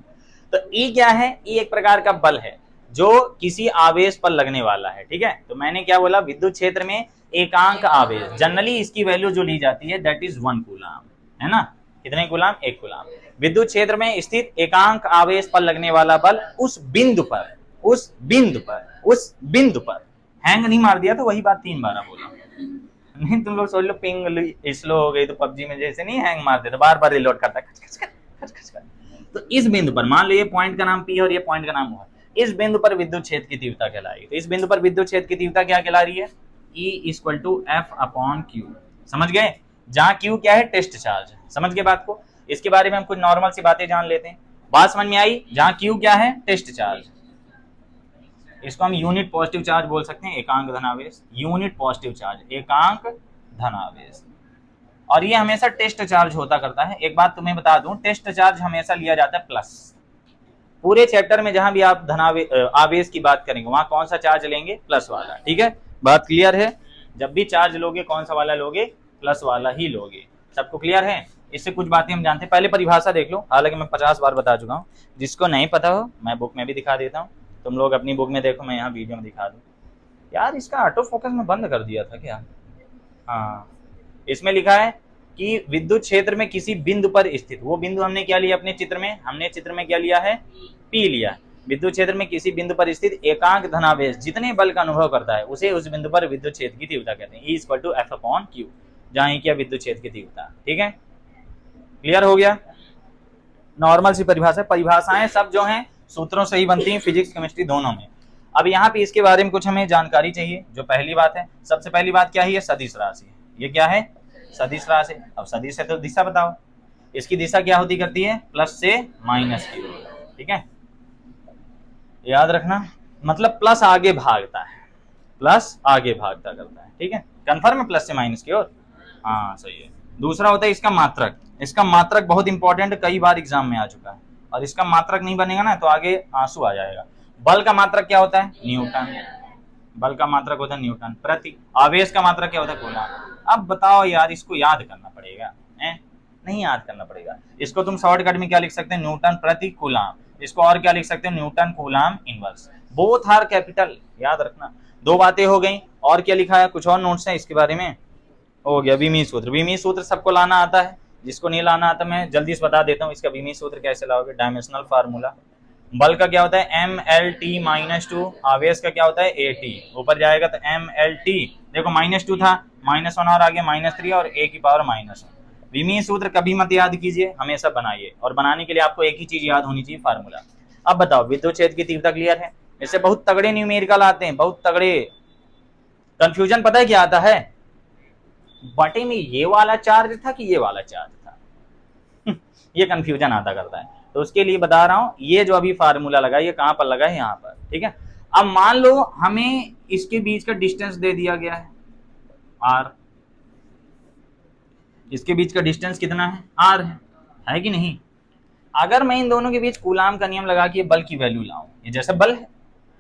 तो ई क्या है, ई एक प्रकार का बल है जो किसी आवेश पर लगने वाला है, ठीक है। तो मैंने क्या बोला, विद्युत क्षेत्र में एकांक आवेश, जनरली इसकी वैल्यू जो ली जाती है दैट इज 1 कूलाम, है ना। कितने कूलाम, 1 कूलाम। विद्युत क्षेत्र में स्थित एकांक आवेश पर लगने वाला बल उस बिंदु पर, उस बिंदु पर, हैंग नहीं मार दिया तो वही बात 3 बार बोला, नहीं तुम लोग सोच लो पिंग स्लो हो गई तो पबजी में जैसे नहीं हैंग मार देता, बार बार रिलोड करता है। तो इस बिंदु पर, मान लो ये पॉइंट का नाम पी है और ये पॉइंट का नाम हुआ, इस बिंदु पर विद्युत क्षेत्र की तीव्रता कहलाएगी। तो इस बिंदु पर विद्युत क्षेत्र की तीव्रता क्या कहला रही है, E = F/Q, समझ गए। जहां Q क्या है, टेस्ट चार्ज, समझ गए बात को। इसके बारे में हम कुछ नॉर्मल सी बातें जान लेते हैं, बात समझ में आई। जहां Q क्या है, टेस्ट चार्ज, इसको हम यूनिट पॉजिटिव चार्ज बोल सकते हैं, एकांक धनावेश, यूनिट पॉजिटिव चार्ज, एकांक धनावेश। और ये हमेशा टेस्ट चार्ज होता करता है। एक बात तुम्हें बता दूं, टेस्ट चार्ज हमेशा लिया जाता है प्लस। पूरे चैप्टर में जहां भी आप आवेश की बात करेंगे वहां कौन सा चार्ज लेंगे, प्लस वाला, ठीक है। बात क्लियर है, जब भी चार्ज लोगे कौन सा वाला लोगे, प्लस वाला ही लोगे। सबको क्लियर है। इससे कुछ बातें हम जानते हैं, पहले परिभाषा देख लो, हालांकि मैं 50 बार बता चुका हूँ। जिसको नहीं पता हो मैं बुक में भी दिखा देता हूँ, तुम लोग अपनी बुक में देखो, मैं यहाँ वीडियो में दिखा दूँ। यार इसका ऑटो फोकस में बंद कर दिया था क्या। हाँ, इसमें लिखा है कि विद्युत क्षेत्र में किसी बिंदु पर स्थित, वो बिंदु हमने क्या लिया अपने चित्र में, हमने चित्र में क्या लिया है, पी लिया। विद्युत क्षेत्र में किसी बिंदु पर स्थित एकांक धनावेश जितने बल का अनुभव करता है उसे उस बिंदु पर विद्युत क्षेत्र की तीव्रता कहते हैं। E = F/Q, जहां E क्या विद्युत क्षेत्र की तीव्रता। ठीक है, क्लियर हो गया। नॉर्मल सी परिभाषा, परिभाषाएं सब जो हैं सूत्रों से ही बनती हैं, फिजिक्स केमिस्ट्री दोनों में। अब यहाँ पे इसके बारे में कुछ हमें जानकारी चाहिए। जो पहली बात है, सबसे पहली बात क्या है, ये सदिश राशि है। ये क्या है, सदिश राशि। अब सदिश है तो दिशा बताओ। इसकी दिशा क्या होती करती है, प्लस से माइनस की ओर। ठीक है, याद रखना, मतलब प्लस आगे भागता है, प्लस आगे भागता करता है। ठीक है, कन्फर्म है, प्लस से माइनस की ओर। हाँ सही है। दूसरा होता है इसका मात्रक। इसका मात्रक बहुत इंपॉर्टेंट, कई बार एग्जाम में आ चुका है, और इसका मात्रक नहीं बनेगा ना तो आगे आंसू आ जाएगा। बल का मात्रक क्या होता है, न्यूटन। बल का मात्रक होता है न्यूटन प्रति। आवेश का मात्रक क्या होता है, कूलम। अब बताओ यार, इसको याद करना पड़ेगा, नहीं याद करना पड़ेगा। इसको तुम शॉर्टकट में क्या लिख सकते हैं, न्यूटन प्रति कूलम। इसको और क्या लिख सकते हैं, Newton coulomb inverse. Both are capital, याद रखना। दो बातें हो गई, और क्या लिखा है, कुछ और नोट्स है इसके बारे में। हो गया विमीय सूत्र। विमीय सूत्र सबको लाना आता है, जिसको नहीं लाना आता मैं जल्दी से बता देता हूँ। इसका विमीय सूत्र कैसे लाओगे, डायमेंशनल फार्मूला। बल का क्या होता है, MLT-2। आवेश का क्या होता है, AT। ऊपर जाएगा तो MLT, देखो -2 था, -1 और आगे -3 और A की पावर -1। विमीय सूत्र कभी मत याद कीजिए, हमेशा बनाइए, और बनाने के लिए आपको एक ही चीज याद होनी चाहिए, फार्मूला। अब बताओ, विद्युत क्षेत्र की तीव्रता क्लियर है। इससे बहुत तगड़े न्यूमेरिकल आते हैं, बहुत तगड़े। कंफ्यूजन पता है क्या आता है, बटे में ये वाला चार्ज था कि ये वाला चार्ज था ये कंफ्यूजन आता करता है। तो उसके लिए बता रहा हूं, ये जो अभी फार्मूला लगा ये कहां पर लगा है, यहां पर। ठीक है, अब मान लो हमें इसके बीच का डिस्टेंस दे दिया गया है r। इसके बीच का डिस्टेंस कितना है, r है कि नहीं। अगर मैं इन दोनों के बीच कूलाम का नियम लगा के बल की वैल्यू लाऊं, ये जैसे बल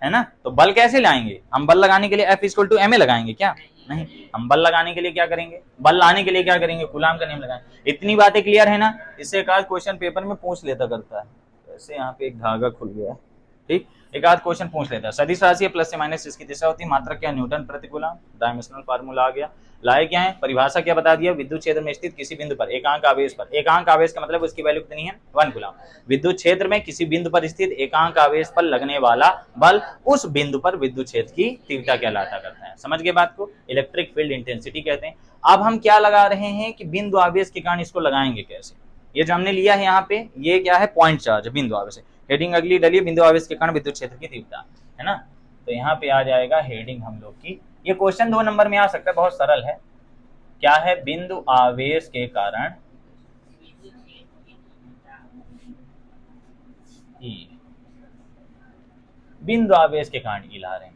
है ना, तो बल कैसे लाएंगे हम। बल लगाने के लिए F = ma लगाएंगे क्या, नहीं। हम बल लगाने के लिए क्या करेंगे, बल लाने के लिए क्या करेंगे, कूलाम का नियम लगाएंगे। इतनी बातें क्लियर है ना। इससे एक आध क्वेश्चन पेपर में पूछ लेता करता है। वैसे यहाँ पे एक धागा खुल गया है, ठीक। एक आध क्वेश्चन पूछ लेता है। सदिश राशि है, प्लस से माइनस इसकी दिशा होती है। मात्रक क्या, न्यूटन प्रति कूलम। डायमेंशनल फार्मूला आ गया। लाए क्या है, परिभाषा क्या बता दिया, विद्युत क्षेत्र में स्थित किसी बिंदु पर एकांक आवेश पर। एकांक आवेश का मतलब उसकी वैल्यू कितनी है, 1 कूलम। विद्युत क्षेत्र में किसी बिंदु पर स्थित एकांक आवेश पर लगने वाला बल उस बिंदु पर विद्युत क्षेत्र की तीव्रता कहलाता करता है। समझ गए बात को, इलेक्ट्रिक फील्ड इंटेंसिटी कहते हैं। अब हम क्या लगा रहे हैं कि बिंदु आवेश के कारण इसको लगाएंगे कैसे। ये जो हमने लिया है यहाँ पे, ये क्या है, पॉइंट चार्ज बिंदु आवेश। हेडिंग अगली डलिए, बिंदु आवेश के कारण विद्युत क्षेत्र की तीव्रता, है ना। तो यहाँ पे आ जाएगा हेडिंग हम लोग की। ये क्वेश्चन 2 नंबर में आ सकता है, बहुत सरल है। क्या है, बिंदु आवेश के कारण E, बिंदु आवेश के कारण E ला रहे हैं।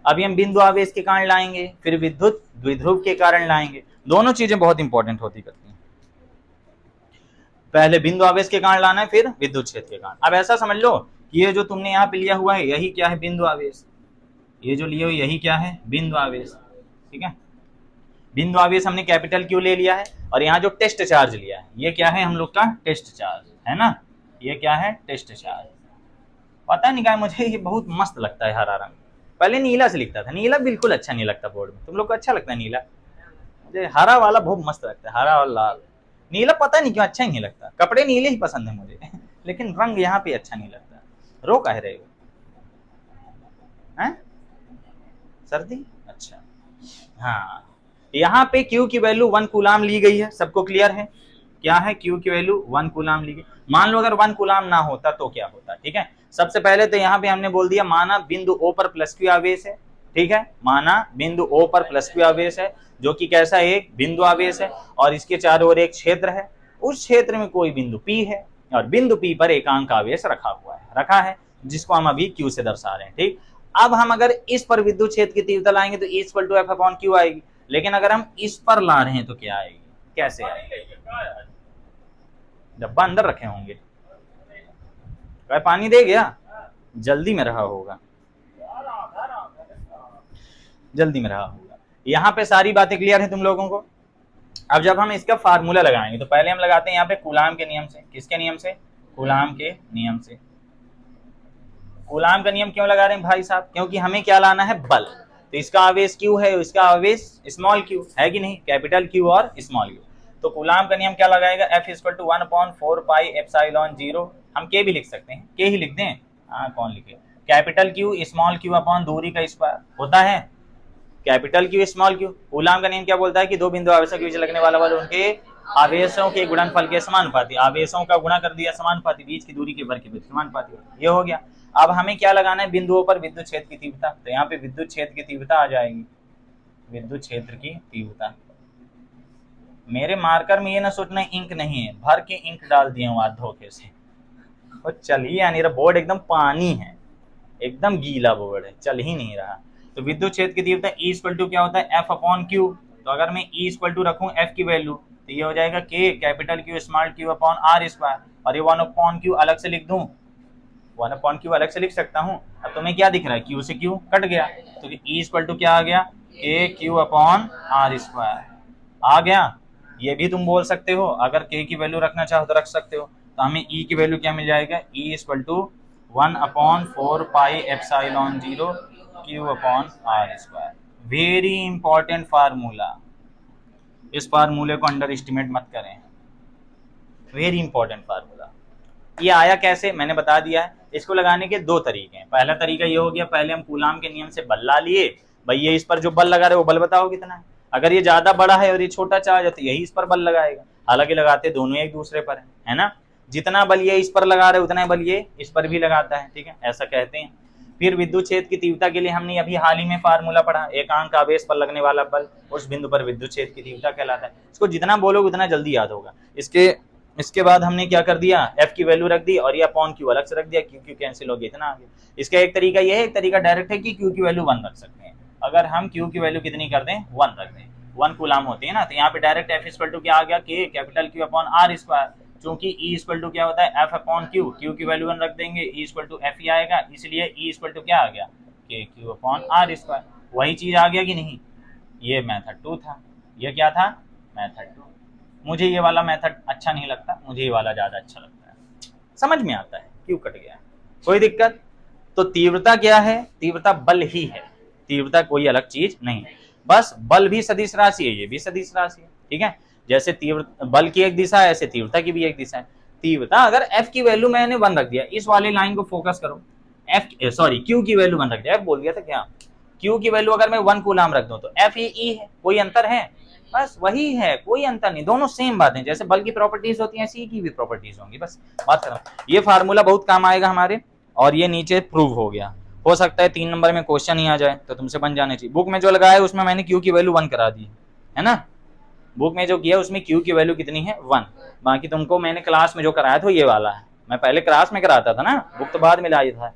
अभी हम बिंदु आवेश के कारण लाएंगे, फिर विद्युत द्विध्रुव के कारण लाएंगे। दोनों चीजें बहुत इंपॉर्टेंट होती करती हैं। पहले बिंदु आवेश के कारण लाना है, फिर विद्युत क्षेत्र के कारण। अब ऐसा समझ लो कि ये जो तुमने यहाँ पे लिया हुआ है यही क्या है, बिंदु आवेश। ये जो लिए हुए यही क्या है, बिंदु आवेश। ठीक है, बिंदु आवेश हमने कैपिटल क्यू ले लिया है, और यहाँ जो टेस्ट चार्ज लिया है ये क्या है, हम लोग का टेस्ट चार्ज है ना। ये क्या है, टेस्ट चार्ज। पता नहीं क्या, मुझे ये बहुत मस्त लगता है हरा रंग। पहले नीला से लिखता था, नीला बिल्कुल अच्छा नहीं लगता बोर्ड में। तुम लोग को अच्छा लगता है नीला, मुझे हरा वाला बहुत मस्त लगता है, हरा और लाल। नीला पता नहीं क्यों अच्छा ही नहीं लगता, कपड़े नीले ही पसंद है मुझे लेकिन रंग यहाँ पे अच्छा नहीं लगता। रो कह रहे हो, हैं सर्दी, अच्छा। हाँ, यहाँ पे Q की वैल्यू 1 कूलाम ली गई है, सबको क्लियर है। क्या है, Q की वैल्यू 1 कूलाम ली गई। मान लो अगर 1 कूलाम ना होता तो क्या होता, ठीक है। सबसे पहले तो यहाँ पे हमने बोल दिया, माना बिंदु O पर +Q आवेश है। ठीक है, माना बिंदु O पर +Q आवेश है, जो कि कैसा एक बिंदु आवेश है, और इसके चारों ओर एक क्षेत्र है। उस क्षेत्र में कोई बिंदु P है, और बिंदु P पर एकांक आवेश रखा है, जिसको हम अभी Q से दर्शा रहे हैं। ठीक, अब हम अगर इस पर विद्युत क्षेत्र की तीव्रता लाएंगे तो E = F/Q आएगी। लेकिन अगर हम इस पर ला रहे हैं तो क्या आएगी, कैसे आएगी, डब्बा अंदर रखे होंगे। पानी दे गया, जल्दी में रहा होगा, जल्दी में रहा होगा। यहाँ पे सारी बातें क्लियर है तुम लोगों को। अब जब हम इसका फार्मूला लगाएंगे तो पहले हम लगाते हैं यहाँ पे कूलाम के नियम से। किसके नियम से, कूलाम के नियम से। कूलाम का नियम क्यों लगा रहे हैं भाई साहब, क्योंकि हमें क्या लाना है, बल। तो इसका आवेश Q है, इसका आवेश स्मॉल q है कि नहीं, कैपिटल Q और स्मॉल q। तो कूलाम का नियम क्या लगाएगा, F = 1/4 पाई एप्सिलॉन 0। हम K भी लिख सकते हैं, K ही लिख दें, हाँ कौन लिखे, capital Q small Q upon दूरी का स्क्वायर होता है, capital Q small Q. Coulomb का नियम क्या बोलता है कि दो बिंदु आवेशों के बीच लगने वाला बल उनके आवेशों के गुणनफल के समानुपाती, आवेशों का गुणा कर दिया समानुपाती, बीच की दूरी के वर्ग के बीच समानुपाती, ये हो गया। अब हमें क्या लगाना है, बिंदुओं पर विद्युत क्षेत्र की तीव्रता, तो यहाँ पे विद्युत क्षेत्र की तीव्रता आ जाएगी, विद्युत क्षेत्र की तीव्रता। मेरे मार्कर में ये ना सोचना इंक नहीं है, भर के इंक डाल दिए हूँ आज धोखे से, और चल ही नहीं रहा, बोर्ड एकदम पानी है, एकदम गीला बोर्ड है, चल ही नहीं रहा। तो विद्युत क्षेत्र की तीव्रता E इक्वल टू क्या होता है, F अपॉन Q। तो अगर मैं E इक्वल टू रखूं F की वैल्यू, तो ये हो जाएगा K capital Q small Q upon R square, और ये 1 अपॉन Q अलग से लिख दूं, 1 अपॉन Q अलग से लिख सकता हूं। अब तुम्हें क्या दिख रहा है, Q से Q कट गया, तो E इक्वल टू क्या आ गया, K Q upon R square आ गया। ये भी तुम बोल सकते हो, अगर K की वैल्यू रखना चाहो तो रख सकते हो। तो हमें E की वैल्यू क्या मिल जाएगा, E equal to 1 upon 4 pi epsilon 0 Q upon R square. Very important formula, इस फार्मूले को अंडर एस्टिमेट मत करें, वेरी इंपॉर्टेंट फार्मूला। ये आया कैसे, मैंने बता दिया है। इसको लगाने के दो तरीके हैं। पहला तरीका ये हो गया, पहले हम कूलाम के नियम से बल ला लिए, भाई ये इस पर जो बल लगा रहे वो बल बताओ कितना है, अगर ये ज्यादा बड़ा है और ये छोटा चार्ज है तो यही इस पर बल लगाएगा, हालांकि लगाते दोनों एक दूसरे पर है ना, जितना बल ये इस पर लगा रहे उतना बल ये इस पर भी लगाता है, ठीक है, ऐसा कहते हैं। फिर विद्युत क्षेत्र की तीव्रता के लिए हमने अभी हाल ही में फार्मूला पढ़ा, एकांक आवेश पर लगने वाला बल उस बिंदु पर विद्युत क्षेत्र की तीव्रता कहलाता है। इसको जितना बोलोगे उतना जल्दी याद होगा। इसके बाद हमने क्या कर दिया, F की वैल्यू रख दी और ये अपॉन Q अलग से रख दिया, Q कैंसिल हो गया, इतना आ गया। इसका एक तरीका ये है, एक तरीका डायरेक्ट है कि Q की वैल्यू 1 रख सकते हैं। अगर हम Q की वैल्यू कितनी कर दें, 1 रख दें, 1 कूलाम होती है ना, तो यहाँ पे डायरेक्ट F इक्वल टू क्या आ गया, K capital Q upon R square, क्योंकि E इक्वल टू क्या होता है, F अपॉन Q, Q की वैल्यू 1 रख देंगे, E इक्वल टू F ही आएगा, इसलिए E इक्वल टू क्या आ गया, K Q upon R square. वही चीज आ गया कि नहीं, ये मेथड 2 था, ये क्या था, मेथड 2। मुझे ये वाला मेथड अच्छा नहीं लगता, मुझे ये वाला ज्यादा अच्छा लगता है, समझ में आता है क्यों कट गया, कोई दिक्कत। तो तीव्रता क्या है, तीव्रता बल ही है, तीव्रता कोई अलग चीज नहीं, बस बल भी सदिश राशि है, ये भी सदिश राशि है, ठीक है। जैसे तीव्र बल की एक दिशा है, ऐसे तीव्रता की भी एक दिशा है। तीव्रता अगर F की वैल्यू मैंने 1 रख दिया, इस वाली लाइन को फोकस करो, Q की वैल्यू 1 रख दिया, F बोल दिया था क्या, Q की वैल्यू अगर मैं 1 कूलाम रख दूं तो F ही E है, कोई अंतर है, बस वही है, कोई अंतर नहीं, दोनों सेम बातें, जैसे बल की प्रॉपर्टीज होती हैं सी की भी प्रॉपर्टीज होंगी, बस बात करो। ये फार्मूला बहुत काम आएगा हमारे, और ये नीचे प्रूव हो गया, हो सकता है 3 नंबर में क्वेश्चन ही आ जाए, तो तुमसे बन जाने चाहिए। बुक में जो लगाया है उसमें मैंने Q की वैल्यू 1 करा दी है ना, बुक में जो किया उसमें Q की वैल्यू कितनी है, 1। बाकी तुमको मैंने क्लास में जो कराया था ये वाला है, मैं पहले क्लास में कराता था ना, बुक तो बाद में लाया था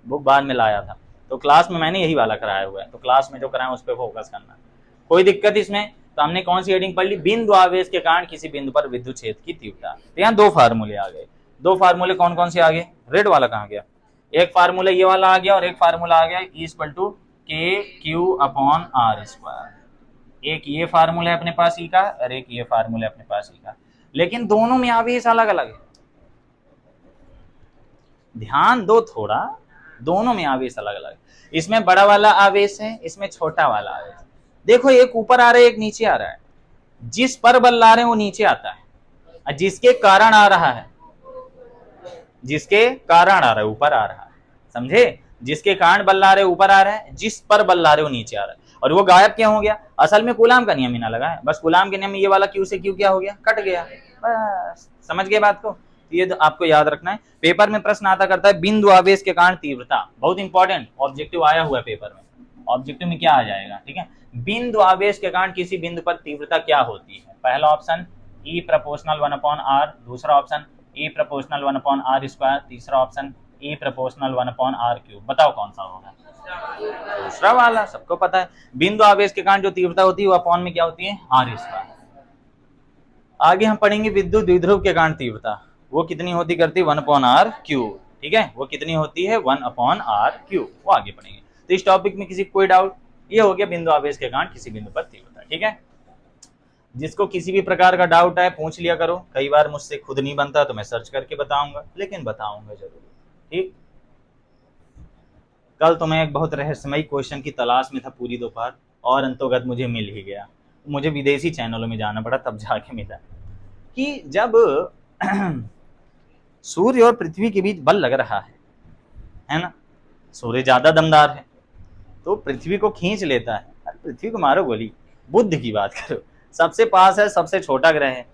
बुक बाद में लाया था, तो क्लास में मैंने यही वाला कराया हुआ है, तो क्लास में जो कराया उस पर फोकस करना, कोई दिक्कत इसमें। तो हमने कौन सी हेडिंग पढ़ ली, बिंदु आवेश के कारण किसी बिंदु पर विद्युत क्षेत्र की तीव्रता। तो यहाँ 2 फार्मूले आ गए, 2 फार्मूले कौन कौन से आ गए, रेड वाला कहाँ गया, एक फार्मूला ये वाला आ गया और एक फार्मूला आ गया E equal to K Q upon R square. एक ये फार्मूला है अपने पास E का और एक ये फार्मूला है अपने पास E का, लेकिन दोनों में आवेश अलग अलग है, ध्यान दो थोड़ा, दोनों में आवेश अलग अलग है, इसमें बड़ा वाला आवेश है, इसमें छोटा वाला आवेश। देखो एक ऊपर आ रहा है एक नीचे आ रहा है, जिस पर बल ला रहे हैं वो नीचे आता है, जिसके कारण आ रहा है, जिसके कारण आ रहा है ऊपर आ रहा है, समझे, जिसके कारण बल ला रहे ऊपर आ रहा है, जिस पर बल ला रहे वो नीचे आ रहा है, और वो गायब क्यों हो गया, असल में कूलाम का नियम ही ना लगा है, बस कूलाम के नियम में ये वाला Q से Q क्या हो गया, कट गया, बस समझ गए बात को। ये तो आपको याद रखना है, पेपर में प्रश्न आता करता है बिंदु आवेश के कारण तीव्रता, बहुत इंपॉर्टेंट, ऑब्जेक्टिव आया हुआ है पेपर में, ऑब्जेक्टिव में क्या आ जाएगा, ठीक है, बिंदु आवेश के कारण किसी बिंदु पर तीव्रता क्या होती है। पहला option E proportional 1 upon R, दूसरा option E proportional 1 upon R square, तीसरा option E proportional 1 upon R cube. बताओ कौन सा होगा, दूसरा वाला, सबको पता है, बिंदु आवेश के कारण जो तीव्रता होती है वो अपॉन में क्या होती है, R स्क्वायर। आगे हम पढ़ेंगे विद्युत द्विध्रुव के कारण तीव्रता, वो कितनी होती करती है 1 अपॉन R क्यूब, ठीक है, वो कितनी होती है 1 अपॉन R क्यूब, वो आगे पढ़ेंगे। तो इस टॉपिक में किसी कोई डाउट, ये हो गया बिंदु आवेश के कारण किसी बिंदु पर तीव्रता, ठीक है। जिसको किसी भी प्रकार का डाउट है पूछ लिया करो, कई बार मुझसे खुद नहीं बनता तो मैं सर्च करके बताऊंगा, लेकिन बताऊंगा जरूर, ठीक। कल तो मैं एक बहुत रहस्यमयी क्वेश्चन की तलाश में था पूरी दोपहर, और अंतोगत मुझे मिल ही गया, मुझे विदेशी चैनलों में जाना पड़ा तब जाके मिला, कि जब सूर्य और पृथ्वी के बीच बल लग रहा है ना। सूर्य ज्यादा दमदार है तो पृथ्वी को खींच लेता है। अरे पृथ्वी को मारो गोली, बुध की बात करो, सबसे पास है, सबसे छोटा ग्रह है,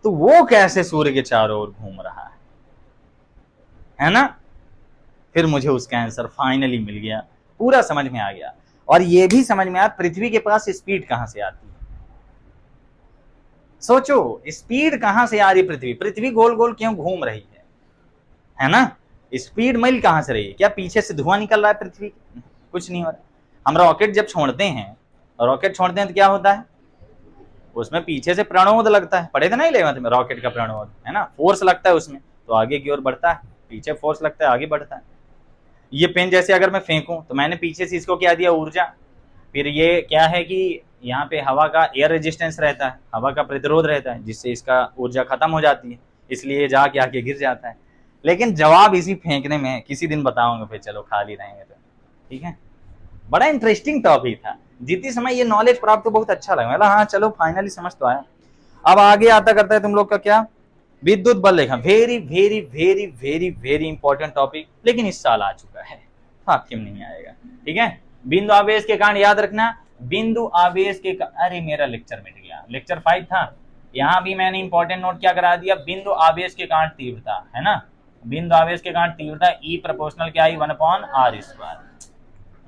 तो वो कैसे सूर्य के चारों ओर घूम रहा है ना। फिर मुझे उसका आंसर फाइनली मिल गया, पूरा समझ में आ गया। और ये भी समझ में आया पृथ्वी के पास स्पीड कहां से आती है। सोचो स्पीड कहां से आ रही, पृथ्वी गोल गोल क्यों घूम रही है ना। स्पीड मिल कहां से रही है, क्या पीछे से धुआं निकल रहा है पृथ्वी, कुछ नहीं हो रहा। हम रॉकेट जब छोड़ते हैं, तो क्या होता है, उसमें पीछे से प्रणोद लगता है, पढ़े थे ना 11th में, रॉकेट का प्रणोद है ना, फोर्स लगता है उसमें तो आगे की ओर बढ़ता है, पीछे फोर्स लगता है आगे बढ़ता है। ये पेन जैसे अगर मैं फेंकूं तो मैंने पीछे से इसको क्या दिया, ऊर्जा। फिर ये क्या है कि यहाँ पे हवा का एयर रेजिस्टेंस रहता है, हवा का प्रतिरोध रहता है, जिससे इसका ऊर्जा खत्म हो जाती है, इसलिए जाके आके गिर जाता है। लेकिन जवाब इसी फेंकने में, किसी दिन बताऊंगा, फिर चलो खाली रहेंगे तो, ठीक है। बड़ा इंटरेस्टिंग टॉपिक था, जितनी समय ये नॉलेज प्राप्त तो बहुत अच्छा लगा, मतलब हाँ चलो फाइनली समझ तो आया। अब आगे आता करता है तुम लोग का क्या, विद्युत बल रेखा। Very very very very very important topic, लेकिन इस साल आ चुका है, आप क्यों नहीं आएगा, ठीक है। बिंदु आवेश के कारण याद रखना, बिंदु आवेश के, अरे मेरा लेक्चर मिट गया, लेक्चर 5 था, यहाँ भी मैंने इंपॉर्टेंट नोट क्या करा दिया, बिंदु आवेश के कारण तीव्रता, है ना, बिंदु आवेश के कारण तीव्रता E प्रोपोर्शनल क्या आई 1/r²,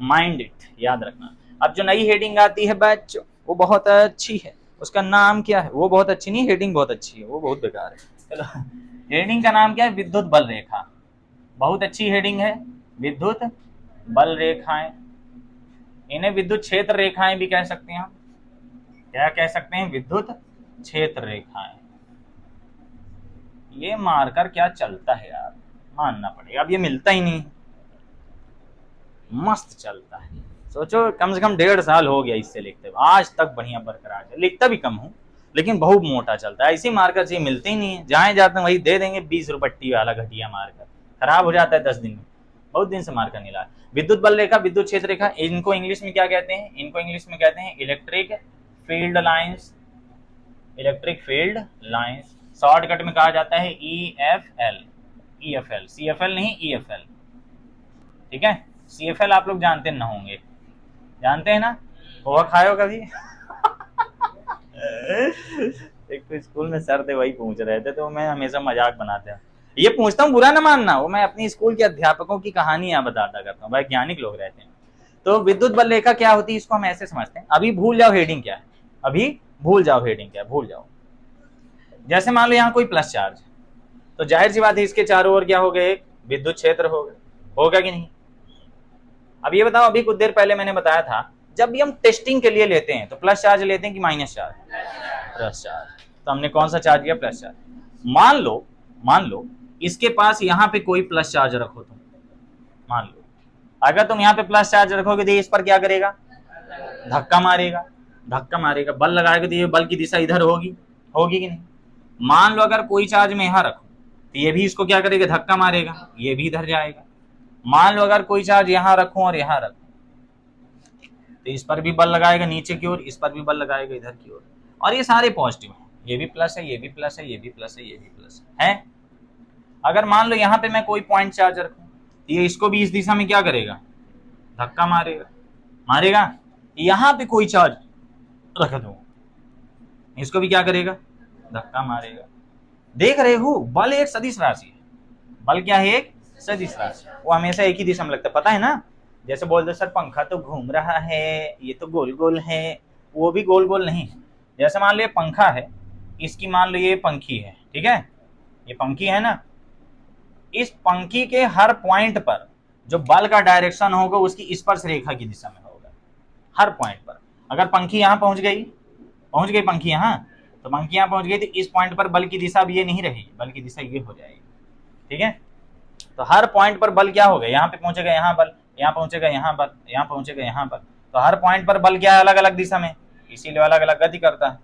माइंड इट, याद रखना। अब जो नई हेडिंग आती है बैच, वो बहुत अच्छी है, उसका नाम क्या है, वो बहुत अच्छी नहीं, हेडिंग बहुत अच्छी है, वो बहुत बेकार है। चलो हेडिंग का नाम क्या है, विद्युत बल रेखा, बहुत अच्छी हेडिंग है, विद्युत बल रेखाएं। इन्हें विद्युत क्षेत्र रेखाएं भी कह सकते हैं हम, क्या कह सकते हैं, विद्युत क्षेत्र रेखाएं। ये मार्कर क्या चलता है यार, मानना पड़ेगा, अब ये मिलता ही नहीं, मस्त चलता है। सोचो कम से कम 1.5 साल हो गया इससे लिखते हुए, आज तक बढ़िया बरकरार है, लिखता भी कम हूँ लेकिन बहुत मोटा चलता है। ऐसी मार्कर चाहिए, मिलते ही नहीं है, जहाँ जाते हैं वही दे देंगे 20 रुपट्टी वाला घटिया मार्कर, खराब हो जाता है 10 दिन में, बहुत दिन से मार्कर नहीं लाया। विद्युत बल रेखा, विद्युत क्षेत्र रेखा, इनको इंग्लिश में क्या कहते हैं, इनको इंग्लिश में कहते हैं electric field lines, electric field lines, shortcut में कहा जाता है EFL, EFL, CFL नहीं EFL, ठीक है। CFL आप लोग जानते न होंगे, जानते हैं ना, पोहा खाए हो कभी एक तो स्कूल में सर थे वही पूछ रहे थे, तो मैं हमेशा मजाक बनाते हैं, ये पूछता हूँ बुरा ना मानना, वो मैं अपनी स्कूल के अध्यापकों की कहानियां बताता करता हूँ, वैज्ञानिक लोग रहते हैं। तो विद्युत बल रेखा क्या होती है, इसको हम ऐसे समझते हैं, अभी भूल जाओ हेडिंग क्या है, अभी भूल जाओ हेडिंग क्या है, भूल जाओ। जैसे मान लो यहाँ कोई प्लस चार्ज, तो जाहिर सी बात है इसके चारों ओर क्या हो गए, एक विद्युत क्षेत्र होगा कि नहीं। अब ये बताओ, अभी कुछ देर पहले मैंने बताया था, जब भी हम टेस्टिंग के लिए लेते हैं तो प्लस चार्ज लेते हैं कि माइनस चार्ज, प्लस चार्ज, तो हमने कौन सा चार्ज लिया, प्लस चार्ज। मान लो इसके पास यहाँ पे कोई प्लस चार्ज रखो तुम, मान लो अगर तुम यहाँ पे प्लस चार्ज रखोगे तो इस पर क्या करेगा, धक्का मारेगा, बल लगाएगा तो ये बल की दिशा इधर होगी कि नहीं। मान लो अगर कोई चार्ज मैं यहाँ रखूं तो ये भी इसको क्या करेगा, धक्का मारेगा, ये भी इधर जाएगा। मान लो अगर कोई चार्ज यहाँ रखूं और यहाँ रखूं तो इस पर भी बल लगाएगा नीचे की ओर, इस पर भी बल लगाएगा इधर की ओर, और ये सारे पॉजिटिव हैं, ये भी प्लस है, ये भी प्लस है, ये भी प्लस है, ये भी प्लस है। अगर मान लो यहाँ पे मैं कोई पॉइंट चार्ज रखूं तो ये इसको भी इस दिशा में क्या करेगा, धक्का मारेगा। यहाँ पे कोई चार्ज रख दो, इसको भी क्या करेगा, धक्का मारेगा। देख रहे हो, बल एक सदिश राशि है, बल क्या है, एक सदिश राशि, वो हमेशा एक ही दिशा में लगता है, पता है ना। जैसे बोल दो सर पंखा तो घूम रहा है, ये तो गोल गोल है, वो भी गोल गोल नहीं है। जैसे मान लो ये पंखा है, इसकी मान लो ये पंखी है, ठीक है, ये पंखी है ना, इस पंखी के हर पॉइंट पर जो बल का डायरेक्शन होगा उसकी स्पर्श रेखा की दिशा में होगा, हर पॉइंट पर। अगर पंखी यहाँ पहुंच गई पंखी यहाँ, तो पंखी यहाँ पहुंच गई तो इस पॉइंट पर बल की दिशा भी ये नहीं रहेगी, बल की दिशा ये हो जाएगी, ठीक है। तो हर पॉइंट पर बल क्या होगा, यहाँ पे पहुंचेगा यहाँ बल, यहाँ पहुंचेगा यहाँ बल, यहाँ पहुंचेगा यहाँ बल, तो हर पॉइंट पर बल क्या है, अलग अलग दिशा में, इसीलिए अलग अलग गति करता है,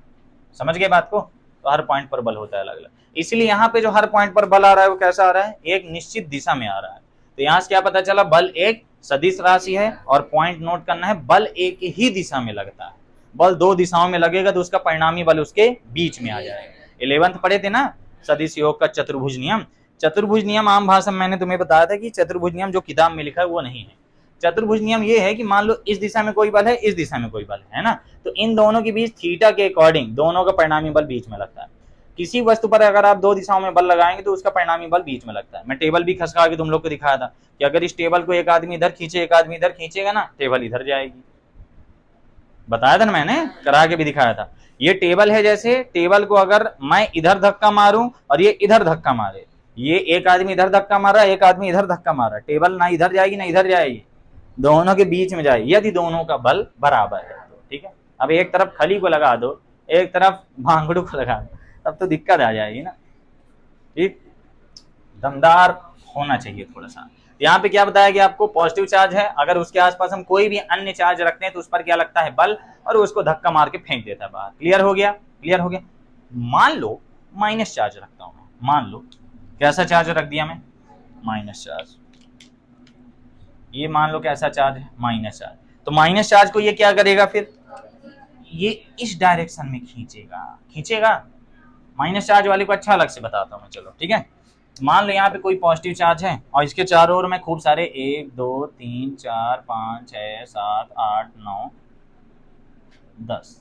समझ गए बात को। तो हर पॉइंट पर बल होता है अलग अलग, इसीलिए यहाँ पे जो हर पॉइंट पर बल आ रहा है वो कैसा आ रहा है, एक निश्चित दिशा में आ रहा है। तो यहाँ से क्या पता चला, बल एक सदिश राशि है, और पॉइंट नोट करना है, बल एक ही दिशा में लगता है, बल दो दिशाओं में लगेगा तो उसका परिणामी बल उसके बीच में आ जाएगा। 11th पढ़े थे ना सदिश योग का चतुर्भुज नियम, चतुर्भुज नियम आम भाषा में मैंने तुम्हें बताया था कि चतुर्भुज नियम जो किताब में लिखा है वो नहीं है। चतुर्भुज नियम ये है कि मान लो इस दिशा में कोई बल है, इस दिशा में कोई बल है ना, तो इन दोनों के बीच थीटा के अकॉर्डिंग दोनों का परिणामी बल बीच में लगता है। किसी वस्तु पर अगर आप दो दिशाओं में बल लगाएंगे तो उसका परिणामी बल बीच में लगता है। मैं टेबल भी खसका के तुम लोग को दिखाया था कि अगर इस टेबल को एक आदमी इधर खींचे, एक आदमी इधर खींचेगा ना, टेबल इधर जाएगी। बताया था ना, मैंने करा के भी दिखाया था। ये टेबल है, जैसे टेबल को अगर मैं इधर धक्का मारूं और ये इधर धक्का मारे, ये एक आदमी इधर धक्का मार रहा है, एक आदमी इधर धक्का मार रहा है, टेबल ना इधर जाएगी ना इधर जाएगी, दोनों के बीच में जाएगी यदि दोनों का बल बराबर है तो। ठीक है, अब एक तरफ खली को लगा दो, एक तरफ भांगड़ू को लगा दो, तब तो दिक्कत आ जाएगी ना। ठीक, दमदार होना चाहिए थोड़ा सा। यहाँ पे क्या बताया गया आपको, पॉजिटिव चार्ज है, अगर उसके आसपास हम कोई भी अन्य चार्ज रखते हैं तो उस पर क्या लगता है, बल, और उसको धक्का मार के फेंक देता है बाहर। क्लियर हो गया, क्लियर हो गया। मान लो माइनस चार्ज रखता हूं मैं, मान लो कैसा चार्ज रख दिया मैं, माइनस चार्ज। ये मान लो कैसा चार्ज है, माइनस चार्ज। तो माइनस चार्ज को ये क्या करेगा, फिर ये इस डायरेक्शन में खींचेगा, खींचेगा। माइनस चार्ज वाले को अच्छा अलग से बताता हूं मैं, चलो ठीक है। मान लो यहाँ पे कोई पॉजिटिव चार्ज है और इसके चारों ओर में खूब सारे 1 2 3 4 5 6 7 8 9 10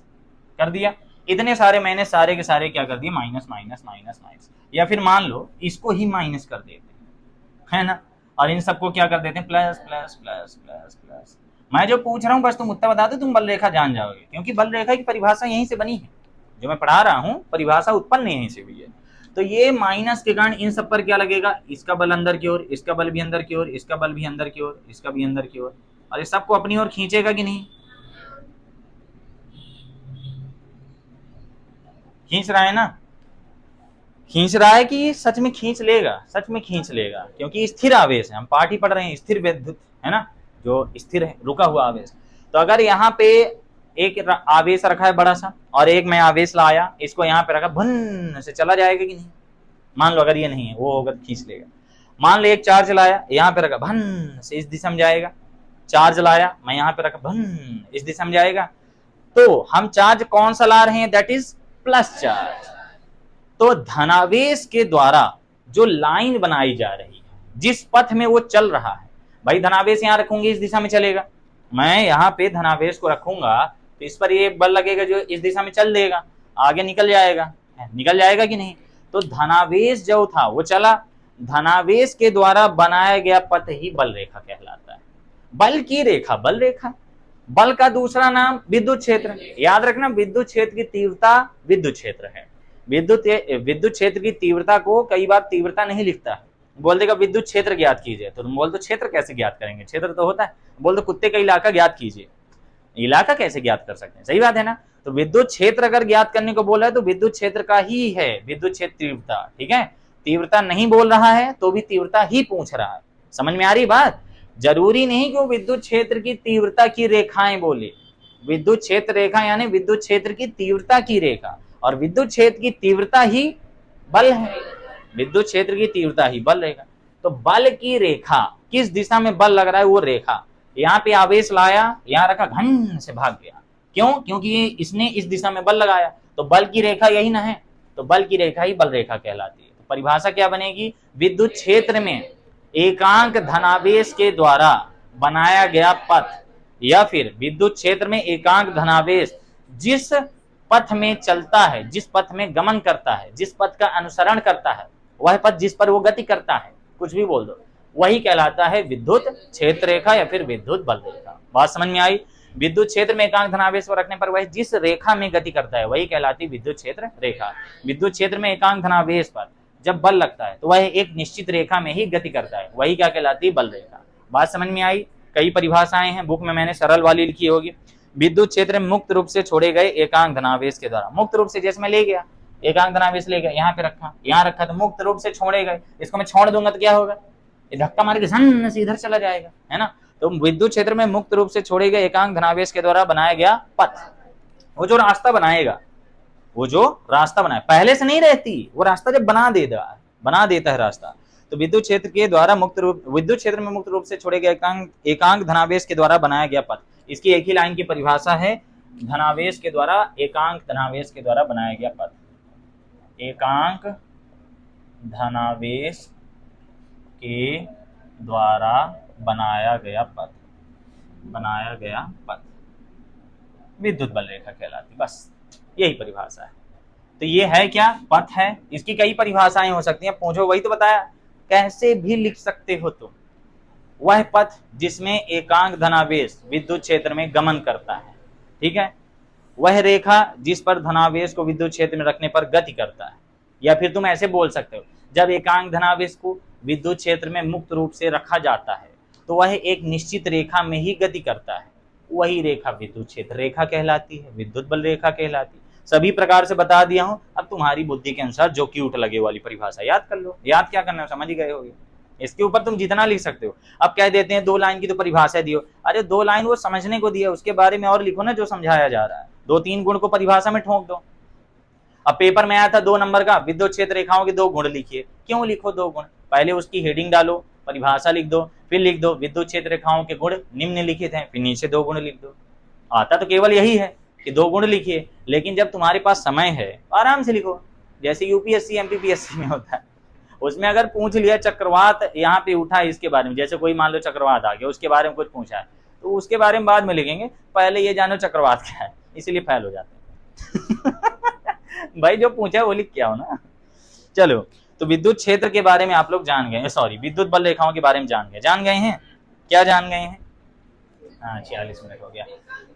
कर दिया। इतने सारे मैंने सारे के सारे क्या कर दिए, माइनस माइनस माइनस माइनस। या फिर मान लो इसको ही माइनस कर देते हैं, है ना, और इन सबको क्या कर देते हैं, plus plus plus plus plus. मैं जो पूछ रहा हूँ बस तुम उत्तर बता दो, तुम बल रेखा जान जाओगे, क्योंकि बल रेखा की परिभाषा यहीं से बनी है। जो मैं पढ़ा रहा हूँ परिभाषा उत्पन्न यहीं से हुई है। तो ये माइनस के कारण इन सब पर क्या लगेगा, इसका बल अंदर की ओर, इसका बल भी अंदर की ओर, इसका बल भी अंदर की ओर, इसका भी अंदर की ओर, और इस सबको अपनी ओर खींचेगा कि नहीं, खींच रहा है ना, खींच रहा है कि सच में खींच लेगा, सच में खींच लेगा, क्योंकि स्थिर आवेश है, हम पाठ ही पढ़ रहे हैं, स्थिर विद्युत है ना, जो स्थिर है, रुका हुआ आवेश। तो अगर यहाँ पे एक आवेश रखा है बड़ा सा और एक मैं आवेश लाया, इसको यहाँ पे रखा, भन से चला जाएगा कि नहीं। मान लो अगर ये नहीं है, वो होगा खींच लेगा। मान लो एक चार्ज लाया, यहाँ पे रखा, भन से इस दिशा में जाएगा। चार्ज लाया, मैं यहाँ पे रखा, भन इस दिशा में जाएगा। तो हम चार्ज कौन सा ला रहे हैं, दैट इज प्लस चार्ज। तो धनावेश के द्वारा जो लाइन बनाई जा रही है, जिस पथ में वो चल रहा है, भाई धनावेश यहाँ रखूंगी इस दिशा में चलेगा, मैं यहाँ पे धनावेश को रखूंगा तो इस पर ये बल लगेगा जो इस दिशा में चल देगा, आगे निकल जाएगा, निकल जाएगा कि नहीं। तो धनावेश जो था वो चला, धनावेश के द्वारा बनाया गया पथ ही बल रेखा कहलाता है। बल की रेखा बल रेखा, बल का दूसरा नाम विद्युत क्षेत्र। याद रखना, विद्युत क्षेत्र की तीव्रता विद्युत क्षेत्र है। विद्युत क्षेत्र की तीव्रता को कई बार तीव्रता नहीं लिखता है, बोल देगा विद्युत क्षेत्र ज्ञात कीजिए, तो तुम बोल दो क्षेत्र कैसे ज्ञात करेंगे, क्षेत्र तो होता है, बोल दो कुत्ते का इलाका ज्ञात कीजिए, इलाका कैसे ज्ञात कर सकते हैं, सही बात है ना। तो विद्युत क्षेत्र अगर ज्ञात करने को बोला है तो विद्युत क्षेत्र का ही है विद्युत क्षेत्र तीव्रता, ठीक है। तीव्रता नहीं बोल रहा है तो भी तीव्रता ही पूछ रहा है, समझ में आ रही बात। जरूरी नहीं कि वो विद्युत क्षेत्र की तीव्रता की रेखाएं बोले, विद्युत क्षेत्र रेखा यानी विद्युत क्षेत्र की तीव्रता की रेखा, और विद्युत क्षेत्र की तीव्रता ही बल है, विद्युत क्षेत्र की तीव्रता ही बल रहेगा। तो बल की रेखा, किस दिशा में बल लग रहा है वो रेखा, यहाँ पे आवेश लाया, यहाँ रखा, घन से भाग गया, क्यों, क्योंकि इसने इस दिशा में बल लगाया, तो बल की रेखा यही ना है, तो बल की रेखा ही बल रेखा कहलाती है। तो परिभाषा क्या बनेगी, विद्युत क्षेत्र में एकांक धनावेश के द्वारा बनाया गया पथ, या फिर विद्युत क्षेत्र में एकांक धनावेश जिस पथ में चलता है, जिस पथ में गमन करता है, जिस पथ का अनुसरण करता है, वह पथ जिस पर वो गति करता है, कुछ भी बोल दो, वही कहलाता है विद्युत क्षेत्र रेखा या फिर विद्युत बल रेखा। बात समझ में आई। विद्युत क्षेत्र में एकांक धनावेश पर रखने पर वह जिस रेखा में गति करता है वही कहलाती विद्युत क्षेत्र रेखा। विद्युत क्षेत्र में एकांक धनावेश पर जब बल लगता है तो वह एक निश्चित रेखा में ही गति करता है, वही क्या कहलाती है, बल रेखा। बात समझ में आई। कई परिभाषाएं हैं, बुक में मैंने सरल वाली लिखी होगी। विद्युत क्षेत्र में मुक्त रूप से छोड़े गए एकांक धनावेश के द्वारा, मुक्त रूप से जैसे मैं ले गया एकांक धनावेश ले गया, यहाँ पे रखा, यहाँ रखा, तो मुक्त रूप से छोड़े गए, इसको मैं छोड़ दूंगा तो क्या होगा, ये धक्का मार के झन से इधर चला जाएगा, है ना। तो विद्युत क्षेत्र में मुक्त रूप से छोड़े गए एकांक धनावेश के द्वारा बनाया गया पथ, वो जो रास्ता बनाएगा, वो जो रास्ता बनाए, पहले से नहीं रहती, वो रास्ता जब बना देता है रास्ता। तो विद्युत क्षेत्र के द्वारा विद्युत क्षेत्र में मुक्त रूप से छोड़े गए एकांक धनावेश के द्वारा बनाया गया पथ, इसकी एक ही लाइन की परिभाषा है, धनावेश के द्वारा, एकांक धनावेश के द्वारा बनाया गया पथ, एकांक धनावेश के द्वारा बनाया गया पथ विद्युत बल रेखा कहलाती। बस यही परिभाषा है। तो ये है क्या, पथ है। इसकी कई परिभाषाएं हो सकती हैं, पूछो वही तो बताया, कैसे भी लिख सकते हो तुम। वह पथ जिसमें एकांक धनावेश विद्युत क्षेत्र में गमन करता है, ठीक है। वह रेखा जिस पर धनावेश को विद्युत क्षेत्र में रखने पर गति करता है। या फिर तुम ऐसे बोल सकते हो, जब एकांक धनावेश को विद्युत क्षेत्र में मुक्त रूप से रखा जाता है तो वह एक निश्चित रेखा में ही गति करता है, वही रेखा विद्युत क्षेत्र रेखा कहलाती है, विद्युत बल रेखा कहलाती है। सभी प्रकार से बता दिया हूं, अब तुम्हारी बुद्धि के अनुसार जो क्यूट लगे वाली परिभाषा याद कर लो। याद क्या करना है, समझ ही गए होगे। इसके ऊपर तुम जितना लिख सकते हो। अब कह देते हैं 2 लाइन की तो परिभाषा दियो, अरे 2 लाइन वो समझने को दिया, उसके बारे में और लिखो ना जो समझाया जा रहा है। 2-3 गुण को परिभाषा में ठोक दो। अब पेपर में आया था 2 नंबर का, विद्युत क्षेत्र रेखाओं के 2 गुण लिखिए। क्यों लिखो 2 गुण, पहले उसकी हेडिंग डालो, परिभाषा लिख दो, फिर लिख दो विद्युत क्षेत्र रेखाओं के गुण निम्नलिखित हैं, फिर नीचे 2 गुण लिख दो। आता तो केवल यही है कि 2 गुण लिखिए, लेकिन जब तुम्हारे पास समय है तो आराम से लिखो, जैसे यूपीएससी एमपीपीएससी में होता है। उसमें अगर पूछ लिया चक्रवात यहाँ पे उठा इसके बारे में, जैसे कोई मान लो चक्रवात आ गया, उसके बारे में कुछ पूछा है तो उसके बारे में बाद में लिखेंगे, पहले ये जानो चक्रवात क्या है, इसीलिए फेल हो जाते हैं। भाई जो पूछा है वो लिख के आओ ना। चलो, तो विद्युत क्षेत्र के बारे में आप लोग जान गए, सॉरी विद्युत बल रेखाओं के बारे में जान गए हैं। क्या जान गए हैं? हाँ 46 मिनट हो गया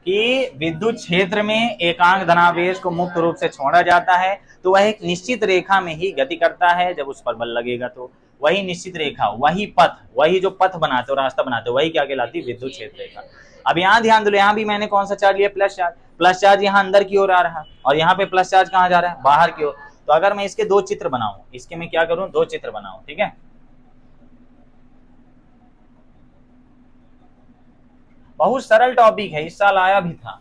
कि विद्युत क्षेत्र में एकांक धनावेश को मुक्त रूप से छोड़ा जाता है तो वह एक निश्चित रेखा में ही गति करता है, जब उस पर बल लगेगा तो वही निश्चित रेखा, वही पथ, वही जो पथ बनाते हो, रास्ता बनाते हो, वही क्या कहलाती है, विद्युत क्षेत्र रेखा। अब यहाँ ध्यान दो, यहाँ भी मैंने कौन सा चार्ज लिया, प्लस चार्ज। प्लस चार्ज यहाँ अंदर की ओर आ रहा है और यहाँ पे प्लस चार्ज कहाँ जा रहा है, बाहर की ओर। तो अगर मैं इसके 2 चित्र बनाऊं, इसके मैं क्या करूं, 2 चित्र बनाऊं, ठीक है। बहुत सरल टॉपिक है, इस साल आया भी था।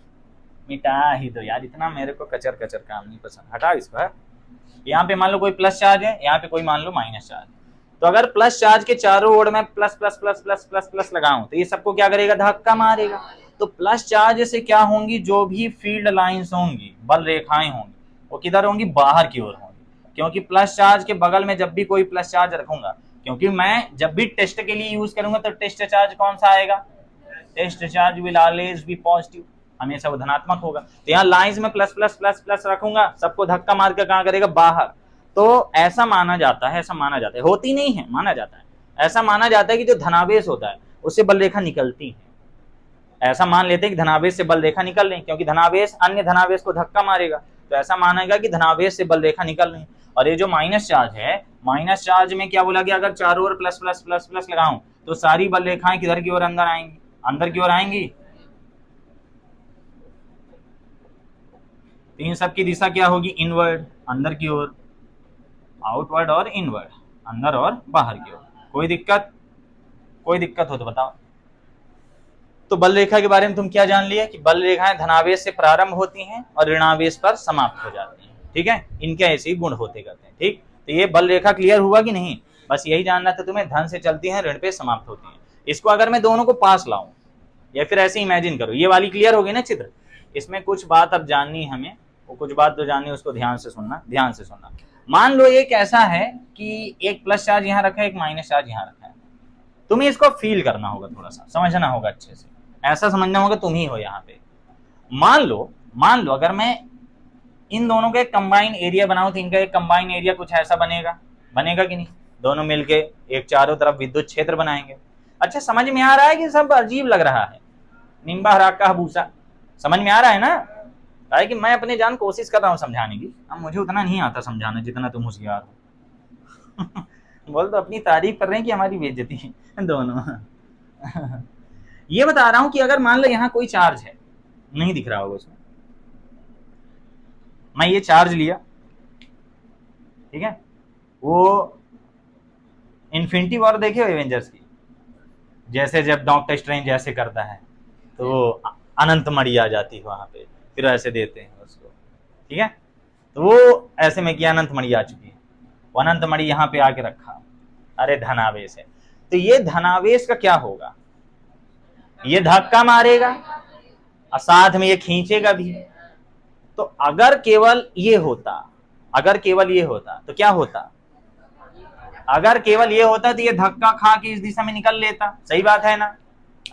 मिटा ही दो यार, इतना मेरे को कचर कचर काम नहीं पसंद, हटा इसको। यहाँ पे मान लो कोई प्लस चार्ज है, यहाँ पे कोई मान लो माइनस चार्ज। तो अगर प्लस चार्ज के चारों ओर में plus plus plus plus plus plus लगाऊं तो ये सबको क्या करेगा, धक्का मारेगा। तो प्लस चार्ज से क्या होंगी, जो भी फील्ड लाइंस होंगी, बल रेखाएं होंगी, वो किधर होंगी, बाहर की ओर होंगी। क्योंकि प्लस चार्ज के बगल में जब भी कोई प्लस चार्ज रखूंगा, क्योंकि मैं जब भी टेस्ट के लिए यूज करूंगा तो टेस्ट चार्ज कौन सा आएगा, test charge will always be positive, हमेशा वो धनात्मक होगा। तो यहाँ लाइंस में प्लस प्लस प्लस प्लस रखूंगा, सबको धक्का मार कर कहाँ करेगा, बाहर। तो ऐसा माना जाता है, होती नहीं है, माना जाता है, ऐसा माना जाता है कि जो धनावेश होता है उससे बल रेखा निकलती है। ऐसा मान लेते हैं कि धनावेश से बल रेखा निकल रही, क्योंकि धनावेश अन्य धनावेश को धक्का मारेगा, तो ऐसा मानेगा कि धनावेश से बल रेखा निकल रही। और ये जो माइनस चार्ज है, माइनस चार्ज में क्या बोला गया, अगर चारों ओर प्लस प्लस प्लस प्लस लगाऊं तो सारी बल रेखाएं किधर की ओर, अंदर आएंगी, अंदर की ओर आएंगी। इन सब की दिशा क्या होगी, इनवर्ड, अंदर की ओर, आउटवर्ड और इनवर्ड, अंदर और बाहर की ओर। कोई दिक्कत हो तो बताओ। तो बल रेखा के बारे में तुम क्या जान लिया कि बल रेखाएं धनावेश से प्रारंभ होती हैं और ऋणावेश पर समाप्त हो जाती हैं, ठीक है। इनके ऐसे ही गुण होते करते हैं, ठीक। तो ये बल रेखा क्लियर हुआ कि नहीं, बस यही जानना था तुम्हें, धन से चलती है, ऋण पे समाप्त होती है। इसको अगर मैं दोनों को पास लाऊं या फिर ऐसे इमेजिन करो, ये वाली क्लियर होगी ना चित्र। इसमें कुछ बात अब जाननी है हमें, वो कुछ बात जो जाननी है उसको ध्यान से सुनना। मान लो एक ऐसा है कि एक प्लस चार्ज यहाँ रखा है, एक माइनस चार्ज यहाँ रखा है। तुम्हें इसको फील करना होगा, थोड़ा सा समझना होगा, अच्छे से ऐसा समझना होगा तुम ही हो यहाँ पे। मान लो अगर मैं इन दोनों का एक कंबाइन एरिया बनाऊं तो इनका एक कंबाइन एरिया कुछ ऐसा बनेगा कि नहीं, दोनों मिलके एक चारों तरफ विद्युत क्षेत्र बनाएंगे। अच्छा, समझ में आ रहा है कि सब अजीब लग रहा है, निम्बा हरा का भूसा, समझ में आ रहा है ना। है कि मैं अपने जान कोशिश कर रहा हूँ समझाने की, अब मुझे उतना नहीं आता समझाना जितना तुम होशियार हो। बोल तो अपनी तारीफ कर रहे हैं कि हमारी बेइज्जती दोनों। ये बता रहा हूं कि अगर मान लो यहाँ कोई चार्ज है, नहीं दिख रहा होगा उसमें, मैं ये चार्ज लिया, ठीक है, वो इन्फिनिटी वॉर देखे हो एवेंजर्स की, जैसे जब डॉक्टर स्ट्रेंज जैसे करता है तो अनंत मणि आ जाती है वहां पे, फिर ऐसे देते हैं उसको, ठीक है। तो वो ऐसे में किया, अनंत मणि आ चुकी है, वो अनंत मणि यहाँ पे आके रखा, अरे धनावेश है। तो ये धनावेश का क्या होगा, ये धक्का मारेगा और साथ में ये खींचेगा भी। तो अगर केवल ये होता तो क्या होता, अगर केवल ये होता तो ये धक्का खा के इस दिशा में निकल लेता, सही बात है ना।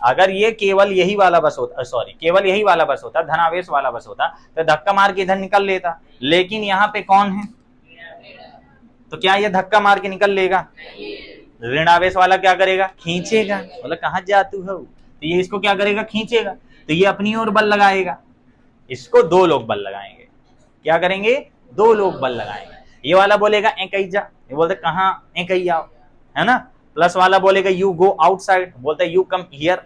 अगर ये केवल यही वाला बस होता, सॉरी केवल यही वाला बस होता, धनावेश वाला बस होता, तो धक्का मार के इधर निकल लेता। लेकिन यहाँ पे कौन है, तो क्या ये धक्का मार के निकल लेगा? ऋणावेश वाला क्या करेगा? खींचेगा। बोला कहाँ जातू हो, तो ये इसको क्या करेगा? खींचेगा। तो ये अपनी ओर बल लगाएगा, इसको दो लोग बल लगाएंगे। क्या करेंगे? दो लोग बल लगाएंगे। ये वाला बोलेगा एकई जा, ये बोलते कहाँ एकई आओ, है ना। प्लस वाला बोलेगा यू गो आउटसाइड, बोलता है यू कम हियर,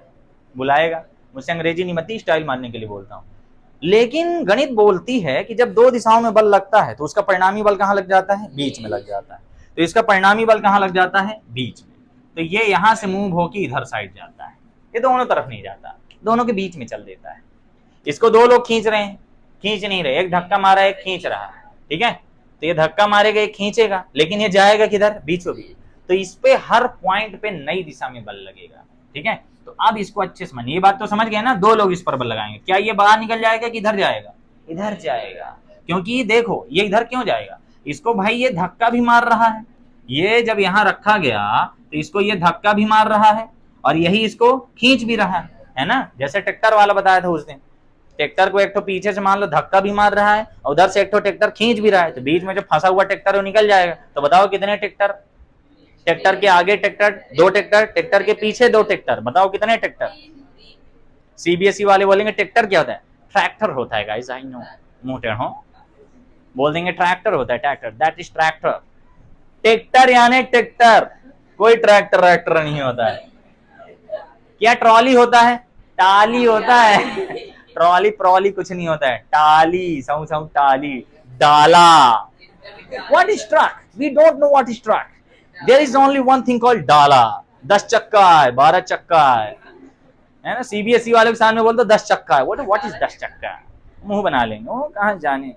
बुलाएगा। मुझसे अंग्रेजी नहीं मती, स्टाइल मारने के लिए बोलता हूँ। लेकिन गणित बोलती है कि जब दो दिशाओं में बल लगता है तो उसका परिणामी बल कहाँ लग जाता है? बीच में लग जाता है। तो इसका परिणामी बल कहाँ लग जाता है? बीच में। तो ये यहां से मूव होकर इधर साइड जाता है, ये दोनों तरफ नहीं जाता, दोनों के बीच में चल देता है। इसको दो लोग खींच रहे हैं, खींच नहीं रहे, एक धक्का मारा एक खींच रहा है, ठीक है। तो ये धक्का मारेगा, एक खींचेगा, लेकिन ये जाएगा किधर? बीचों बीच। तो इस पे हर पॉइंट पे नई दिशा में बल लगेगा, ठीक है। तो अब इसको अच्छे से मानिए, ये बात तो समझ गए ना। दो लोग इस पर बल लगाएंगे, क्या ये बाहर निकल जाएगा कि इधर जाएगा? इधर जाएगा। क्योंकि देखो ये इधर क्यों जाएगा, इसको भाई ये धक्का भी मार रहा है, ये जब यहां रखा गया तो इसको ये धक्का भी मार रहा है और यही इसको खींच भी रहा है ना। जैसे ट्रैक्टर वाला बताया था उस दिन, ट्रैक्टर को एक तो पीछे से मान लो धक्का भी मार रहा है और उधर से एक तो ट्रैक्टर खींच भी रहा है, तो बीच में जो फंसा हुआ ट्रैक्टर वो निकल जाएगा। तो बताओ कितने ट्रैक्टर? ट्रैक्टर के आगे ट्रैक्टर, दो ट्रैक्टर, ट्रैक्टर के पीछे दो ट्रैक्टर, बताओ कितने ट्रैक्टर? सीबीएसई वाले बोलेंगे ट्रैक्टर क्या होता है? ट्रैक्टर होता है गाइस, आई नो, मोटे हो बोल देंगे ट्रैक्टर होता है, tractor, that is tractor. Tractor यानी ट्रैक्टर, कोई ट्रैक्टर वैक्टर नहीं होता है। क्या ट्रॉली होता है? टाली होता है। ट्रॉली प्रॉली कुछ नहीं होता है, टाली, सौ सौ टाली, डाला। What is truck? We don't know what is truck. There is only one thing called डाला। 10 चक्का है, 12 चक्का है ना। सीबीएसई वाले के सामने बोलते 10 चक्का है, what is 10 चक्का? मुंह बना लेंगे, वो कहाँ जाने।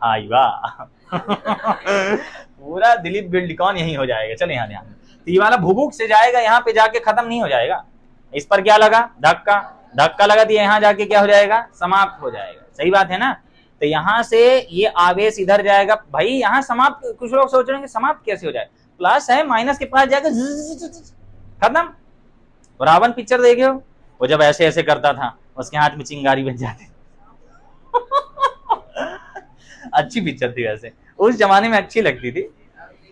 हाई वाह। पूरा दिलीप बिल्डिकॉन यही हो जाएगा। चल यहाँ ध्यान, तो ये वाला भुभुक से जाएगा, यहाँ पे जाके खत्म नहीं हो जाएगा। इस पर क्या लगा? धक्का, धक्का लगा दिया, यहाँ जाके क्या हो जाएगा? समाप्त हो जाएगा, सही बात है ना। तो यहाँ से ये आवेश इधर जाएगा, भाई यहाँ समाप्त। कुछ लोग सोच रहे हैं समाप्त कैसे हो जाए, प्लस है माइनस के पास जाकर खत्म। रावण पिक्चर देखे हो, वो जब ऐसे ऐसे करता था उसके हाथ में चिंगारी बन जाती। अच्छी पिक्चर थी वैसे, उस जमाने में अच्छी लगती थी।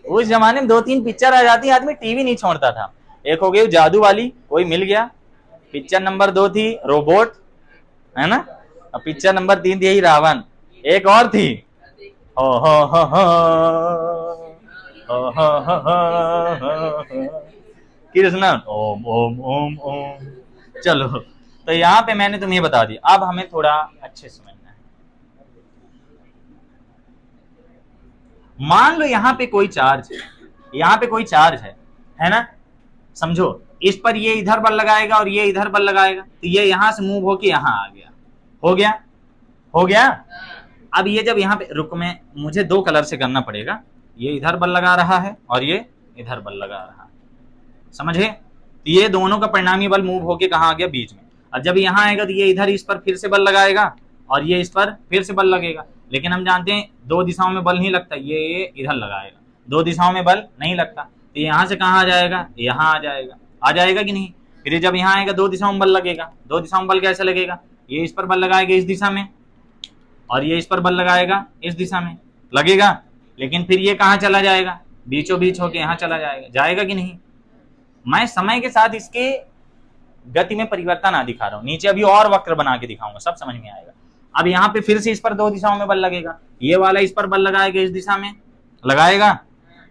उस जमाने में 2-3 पिक्चर आ जाती, आदमी टीवी नहीं छोड़ता था। एक हो गई जादू वाली, कोई मिल गया। पिक्चर नंबर 2 थी रोबोट, है ना। और पिक्चर नंबर 3 थी यही रावण। एक और थी हो कृष्ण ओम ओम ओम ओम। चलो, तो यहाँ पे मैंने तुम्हें बता दिया, अब हमें थोड़ा अच्छे समझना है। मान लो यहाँ पे कोई चार्ज है, यहाँ पे कोई चार्ज है ना। समझो, इस पर ये इधर बल लगाएगा और ये इधर बल लगाएगा, तो ये यहां से मूव होके यहाँ आ गया। हो गया, हो गया। अब ये जब यहाँ पे रुक में, मुझे 2 कलर से करना पड़ेगा। ये इधर बल लगा रहा है और ये इधर बल लगा रहा है, समझे। तो ये दोनों का परिणामी बल मूव होके कहाँ आ गया? बीच में। और जब यहाँ आएगा तो ये इधर इस पर फिर से बल लगाएगा और ये इस पर फिर से बल लगेगा। लेकिन हम जानते हैं 2 दिशाओं में बल नहीं लगता, ये इधर लगाएगा, 2 दिशाओं में बल नहीं लगता। तो यहाँ से कहाँ आ जाएगा? यहाँ आ जाएगा, आ जाएगा कि नहीं। फिर जब यहाँ आएगा 2 दिशाओं में बल लगेगा। 2 दिशाओं में बल कैसे लगेगा? ये इस पर बल लगाएगा इस दिशा में और ये इस पर बल लगाएगा इस दिशा में, लगेगा। लेकिन फिर ये कहाँ चला जाएगा? बीचों बीच होके यहाँ चला जाएगा, जाएगा कि नहीं। मैं समय के साथ इसके गति में परिवर्तन आ दिखा रहा हूँ, नीचे अभी और वक्र बना के दिखाऊंगा, सब समझ में आएगा। अब यहाँ पे फिर से इस पर 2 दिशाओं में बल लगेगा। ये वाला इस पर बल लगाएगा इस दिशा में, लगाएगा,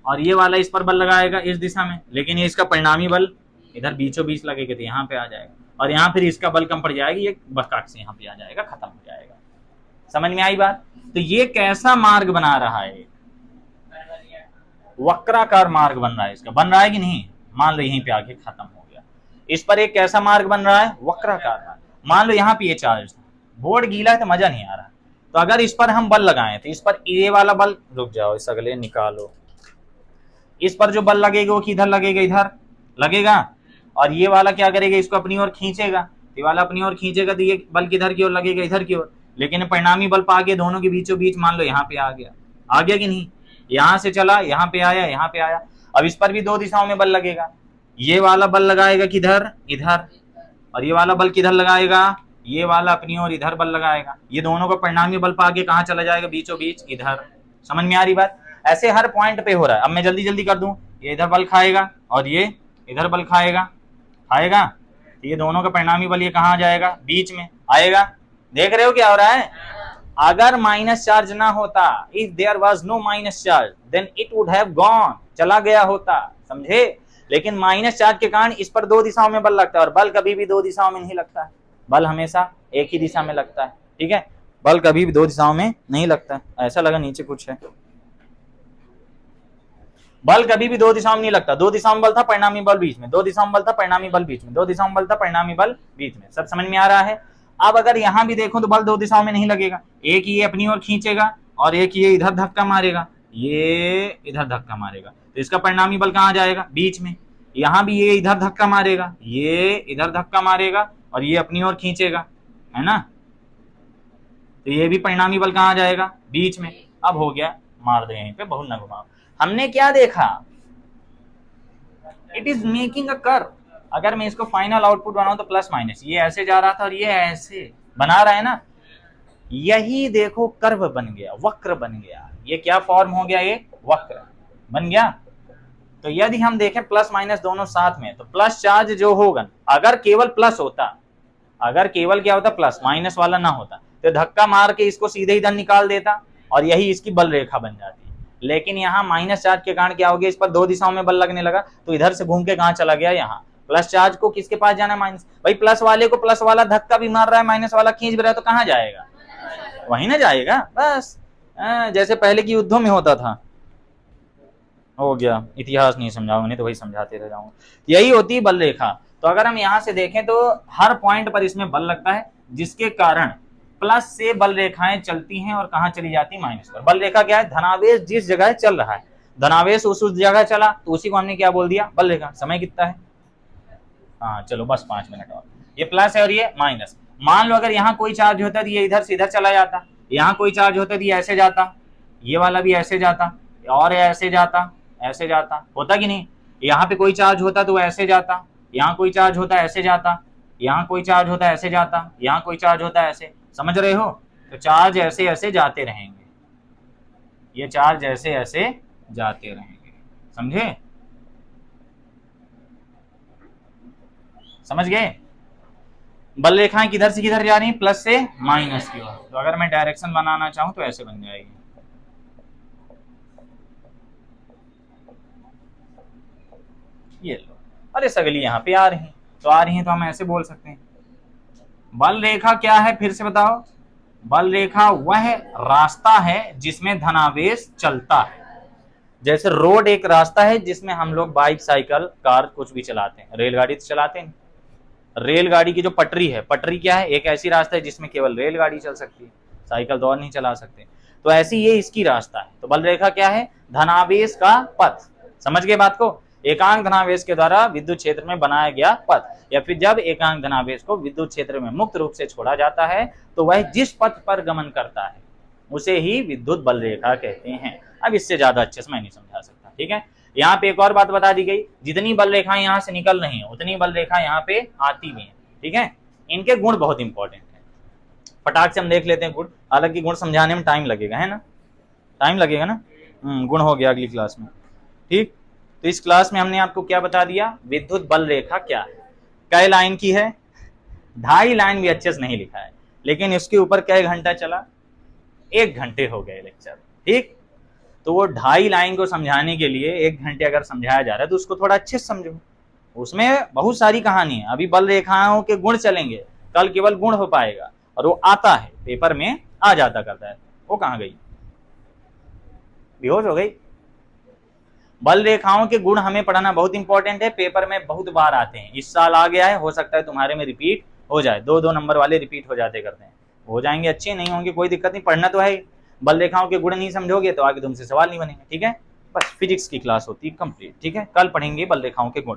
और ये वाला इस पर बल लगाएगा इस दिशा में। लेकिन ये इसका परिणामी बल इधर बीचों बीच लगेगा, तो यहाँ पे आ जाएगा। और यहाँ फिर इसका बल कम पड़ जाएगी, ये बकाक से यहाँ पे आ जाएगा, खत्म हो जाएगा। समझ में आई बात। तो ये कैसा मार्ग बना रहा है? वक्राकार मार्ग बन रहा है इसका, बन रहा है कि नहीं। मान लो यहीं पे आके खत्म हो गया। इस पर एक कैसा मार्ग बन रहा है? वक्राकार मार्ग। मान लो यहाँ पे ये चार्ज था, बोर्ड गीला है तो मजा नहीं आ रहा, तो अगर इस पर हम बल लगाएं तो इस पर ये वाला बल, रुक जाओ इस अगले निकालो, इस पर जो बल लगेगा वो किधर लगेगा? इधर लगेगा। और ये वाला क्या करेगा? इसको अपनी ओर खींचेगा। ये वाला अपनी ओर खींचेगा तो ये बल किधर की ओर लगेगा? इधर की ओर। लेकिन परिणामी बल पा के दोनों के बीचों बीच मान लो यहाँ पे आ गया, आ गया कि नहीं। यहाँ से चला, यहाँ पे आया, यहाँ पे आया। अब इस पर भी दो दिशाओं में बल लगेगा, ये वाला बल लगाएगा किधर, इधर, और ये वाला बल किधर लगाएगा, ये वाला अपनी ओर इधर बल लगाएगा। ये दोनों का परिणामी बल पाके कहाँ चला जाएगा, बीचों बीच इधर। समझ में आ रही बात? ऐसे हर पॉइंट पे हो रहा है। अब मैं जल्दी जल्दी कर दूं, ये इधर बल खाएगा और ये इधर बल खाएगा, तो ये दोनों का परिणामी बल ये कहाँ जाएगा, बीच में आएगा। देख रहे हो क्या हो रहा है? अगर माइनस चार्ज ना होता, if there was no minus charge then it would have gone, चला गया होता, समझे? लेकिन माइनस चार्ज के कारण इस पर दो दिशाओं में बल लगता है, और बल कभी भी दो दिशाओं में नहीं लगता है, बल हमेशा एक ही दिशा में लगता है। ठीक है, बल कभी भी दो दिशाओं में नहीं लगता है। ऐसा लगा नीचे कुछ है, बल कभी भी दो दिशाओं में नहीं लगता। दो दिशाओं में बल था, परिणामी बल बीच में, दो दिशाओं में बल था, परिणामी बल बीच में, दो दिशाओं में बल था, परिणामी बल बीच में। सब समझ में आ रहा है? अब अगर यहां भी देखो तो बल दो दिशाओं में नहीं लगेगा, एक ये अपनी ओर खींचेगा और एक ये इधर धक्का मारेगा, ये इधर धक्का मारेगा, तो इसका परिणामी बल कहाँ जाएगा, बीच में। यहां भी ये इधर धक्का मारेगा, ये इधर धक्का मारेगा और ये अपनी ओर खींचेगा, है ना, तो ये भी परिणामी बल कहाँ जाएगा, बीच में। अब हो गया, मार दे यहीं पे, बहुत न घुमाओ। हमने क्या देखा, it is making a curve. अगर मैं इसको फाइनल आउटपुट बनाऊं तो प्लस माइनस, ये ऐसे जा रहा था और ये ऐसे बना रहा है ना, यही देखो कर्व बन गया, वक्र बन गया। ये क्या फॉर्म हो गया, ये वक्र बन गया। तो यदि हम देखें प्लस माइनस दोनों साथ में, तो प्लस चार्ज जो होगा, अगर केवल प्लस होता, अगर केवल क्या होता, प्लस, माइनस वाला ना होता, तो धक्का मार के इसको सीधे इधर निकाल देता और यही इसकी बल रेखा बन जाती। लेकिन यहाँ माइनस चार्ज के कारण क्या हो गया, इस पर दो दिशाओं में बल लगने लगा, तो इधर से घूम के कहाँ चला गया, यहाँ। प्लस चार्ज को किसके पास जाना है, माइनस। भाई प्लस वाले को प्लस वाला धक्का भी मार रहा है, माइनस वाला खींच भी रहा है, तो कहाँ जाएगा, वहीं ना जाएगा। बस जैसे पहले की युद्धों में होता था। हो गया, इतिहास नहीं समझाऊंगा, नहीं तो वही समझाते रह जाऊंगा। यही होती है बल रेखा। तो अगर हम यहाँ से देखें तो हर पॉइंट पर इसमें बल लगता है, जिसके कारण प्लस से बल रेखाएं चलती हैं और कहाँ चली जाती, माइनस पर। बल रेखा क्या है, धनावेश जिस जगह चल रहा है, धनावेश उस जगह चला, तो उसी को हमने क्या बोल दिया, बल रेखा। समय कितना है, हाँ चलो बस 5 मिनट और। ये प्लस है और ये माइनस। मान लो अगर यहाँ कोई चार्ज होता तो ये इधर से इधर चला जाता, यहाँ कोई चार्ज होता तो ये ऐसे जाता, ये वाला भी ऐसे जाता, और ऐसे जाता, ऐसे जाता, होता कि नहीं। यहाँ पे कोई चार्ज होता तो ऐसे जाता, यहाँ कोई चार्ज होता ऐसे जाता, यहाँ कोई चार्ज होता ऐसे जाता, यहाँ कोई चार्ज होता ऐसे। समझ रहे हो? तो चार्ज ऐसे ऐसे जाते रहेंगे, ये चार्ज ऐसे ऐसे जाते रहेंगे, समझे? समझ गए? बल रेखाएं किधर से किधर जा रही हैं, प्लस से माइनस की ओर। तो अगर मैं डायरेक्शन बनाना चाहूं तो ऐसे बन जाएगी, ये लो। अरे सगली यहाँ पे आ रही हैं, तो आ रही हैं तो हम ऐसे बोल सकते हैं। बल रेखा क्या है, फिर से बताओ। बल रेखा वह रास्ता है जिसमें धनावेश चलता है। जैसे रोड एक रास्ता है जिसमें हम लोग बाइक, साइकिल, कार कुछ भी चलाते हैं, रेलगाड़ी तो चलाते हैं। रेलगाड़ी की जो पटरी है, पटरी क्या है, एक ऐसी रास्ता है जिसमें केवल रेलगाड़ी चल सकती है, साइकिल तो और नहीं चला सकते। तो ऐसी ये इसकी रास्ता है। तो बल रेखा क्या है, धनावेश का पथ। समझ गए बात को? एकांक धनावेश के द्वारा विद्युत क्षेत्र में बनाया गया पथ, या फिर जब एकांक धनावेश को विद्युत क्षेत्र में मुक्त रूप से छोड़ा जाता है तो वह जिस पथ पर गमन करता है उसे ही विद्युत बल रेखा कहते हैं। अब इससे ज्यादा अच्छे से मैं नहीं समझा सकता, ठीक है। यहाँ पे एक और बात बता दी गई, जितनी बल रेखाएं यहाँ से निकल रही हैं उतनी बल रेखा यहाँ पे आती भी हैं, ठीक है। इनके गुण बहुत इंपॉर्टेंट है, फटाक से हम देख लेते हैं गुण। हालांकि गुण समझाने में टाइम लगेगा, है ना, टाइम लगेगा ना। गुण हो गया अगली क्लास में, ठीक। तो इस क्लास में हमने आपको क्या बता दिया, विद्युत बल रेखा क्या है, कै लाइन की है, 2.5 लाइन भी अच्छे से नहीं लिखा है, लेकिन इसके ऊपर कै घंटा चला, 1 घंटे हो गए लेक्चर, ठीक। तो वो 2.5 लाइन को समझाने के लिए 1 घंटे अगर समझाया जा रहा है तो उसको थोड़ा अच्छे से समझो। उसमें बहुत सारी कहानी है। अभी बल रेखाओं के गुण चलेंगे, कल केवल गुण हो पाएगा, और वो आता है पेपर में, आ जाता करता है। वो कहाँ गई, बेहोश हो गई। बल रेखाओं के गुण हमें पढ़ाना बहुत इंपॉर्टेंट है, पेपर में बहुत बार आते हैं। इस साल आ गया है, हो सकता है तुम्हारे में रिपीट हो जाए, 2-2 नंबर वाले रिपीट हो जाते करते हैं, हो जाएंगे, अच्छे नहीं होंगे, कोई दिक्कत नहीं, पढ़ना तो है। बल रेखाओं के गुण नहीं समझोगे तो आगे तुमसे सवाल नहीं बनेंगे, ठीक है। बस फिजिक्स की क्लास होती है कंप्लीट, ठीक है। कल पढ़ेंगे बल रेखाओं के गुण।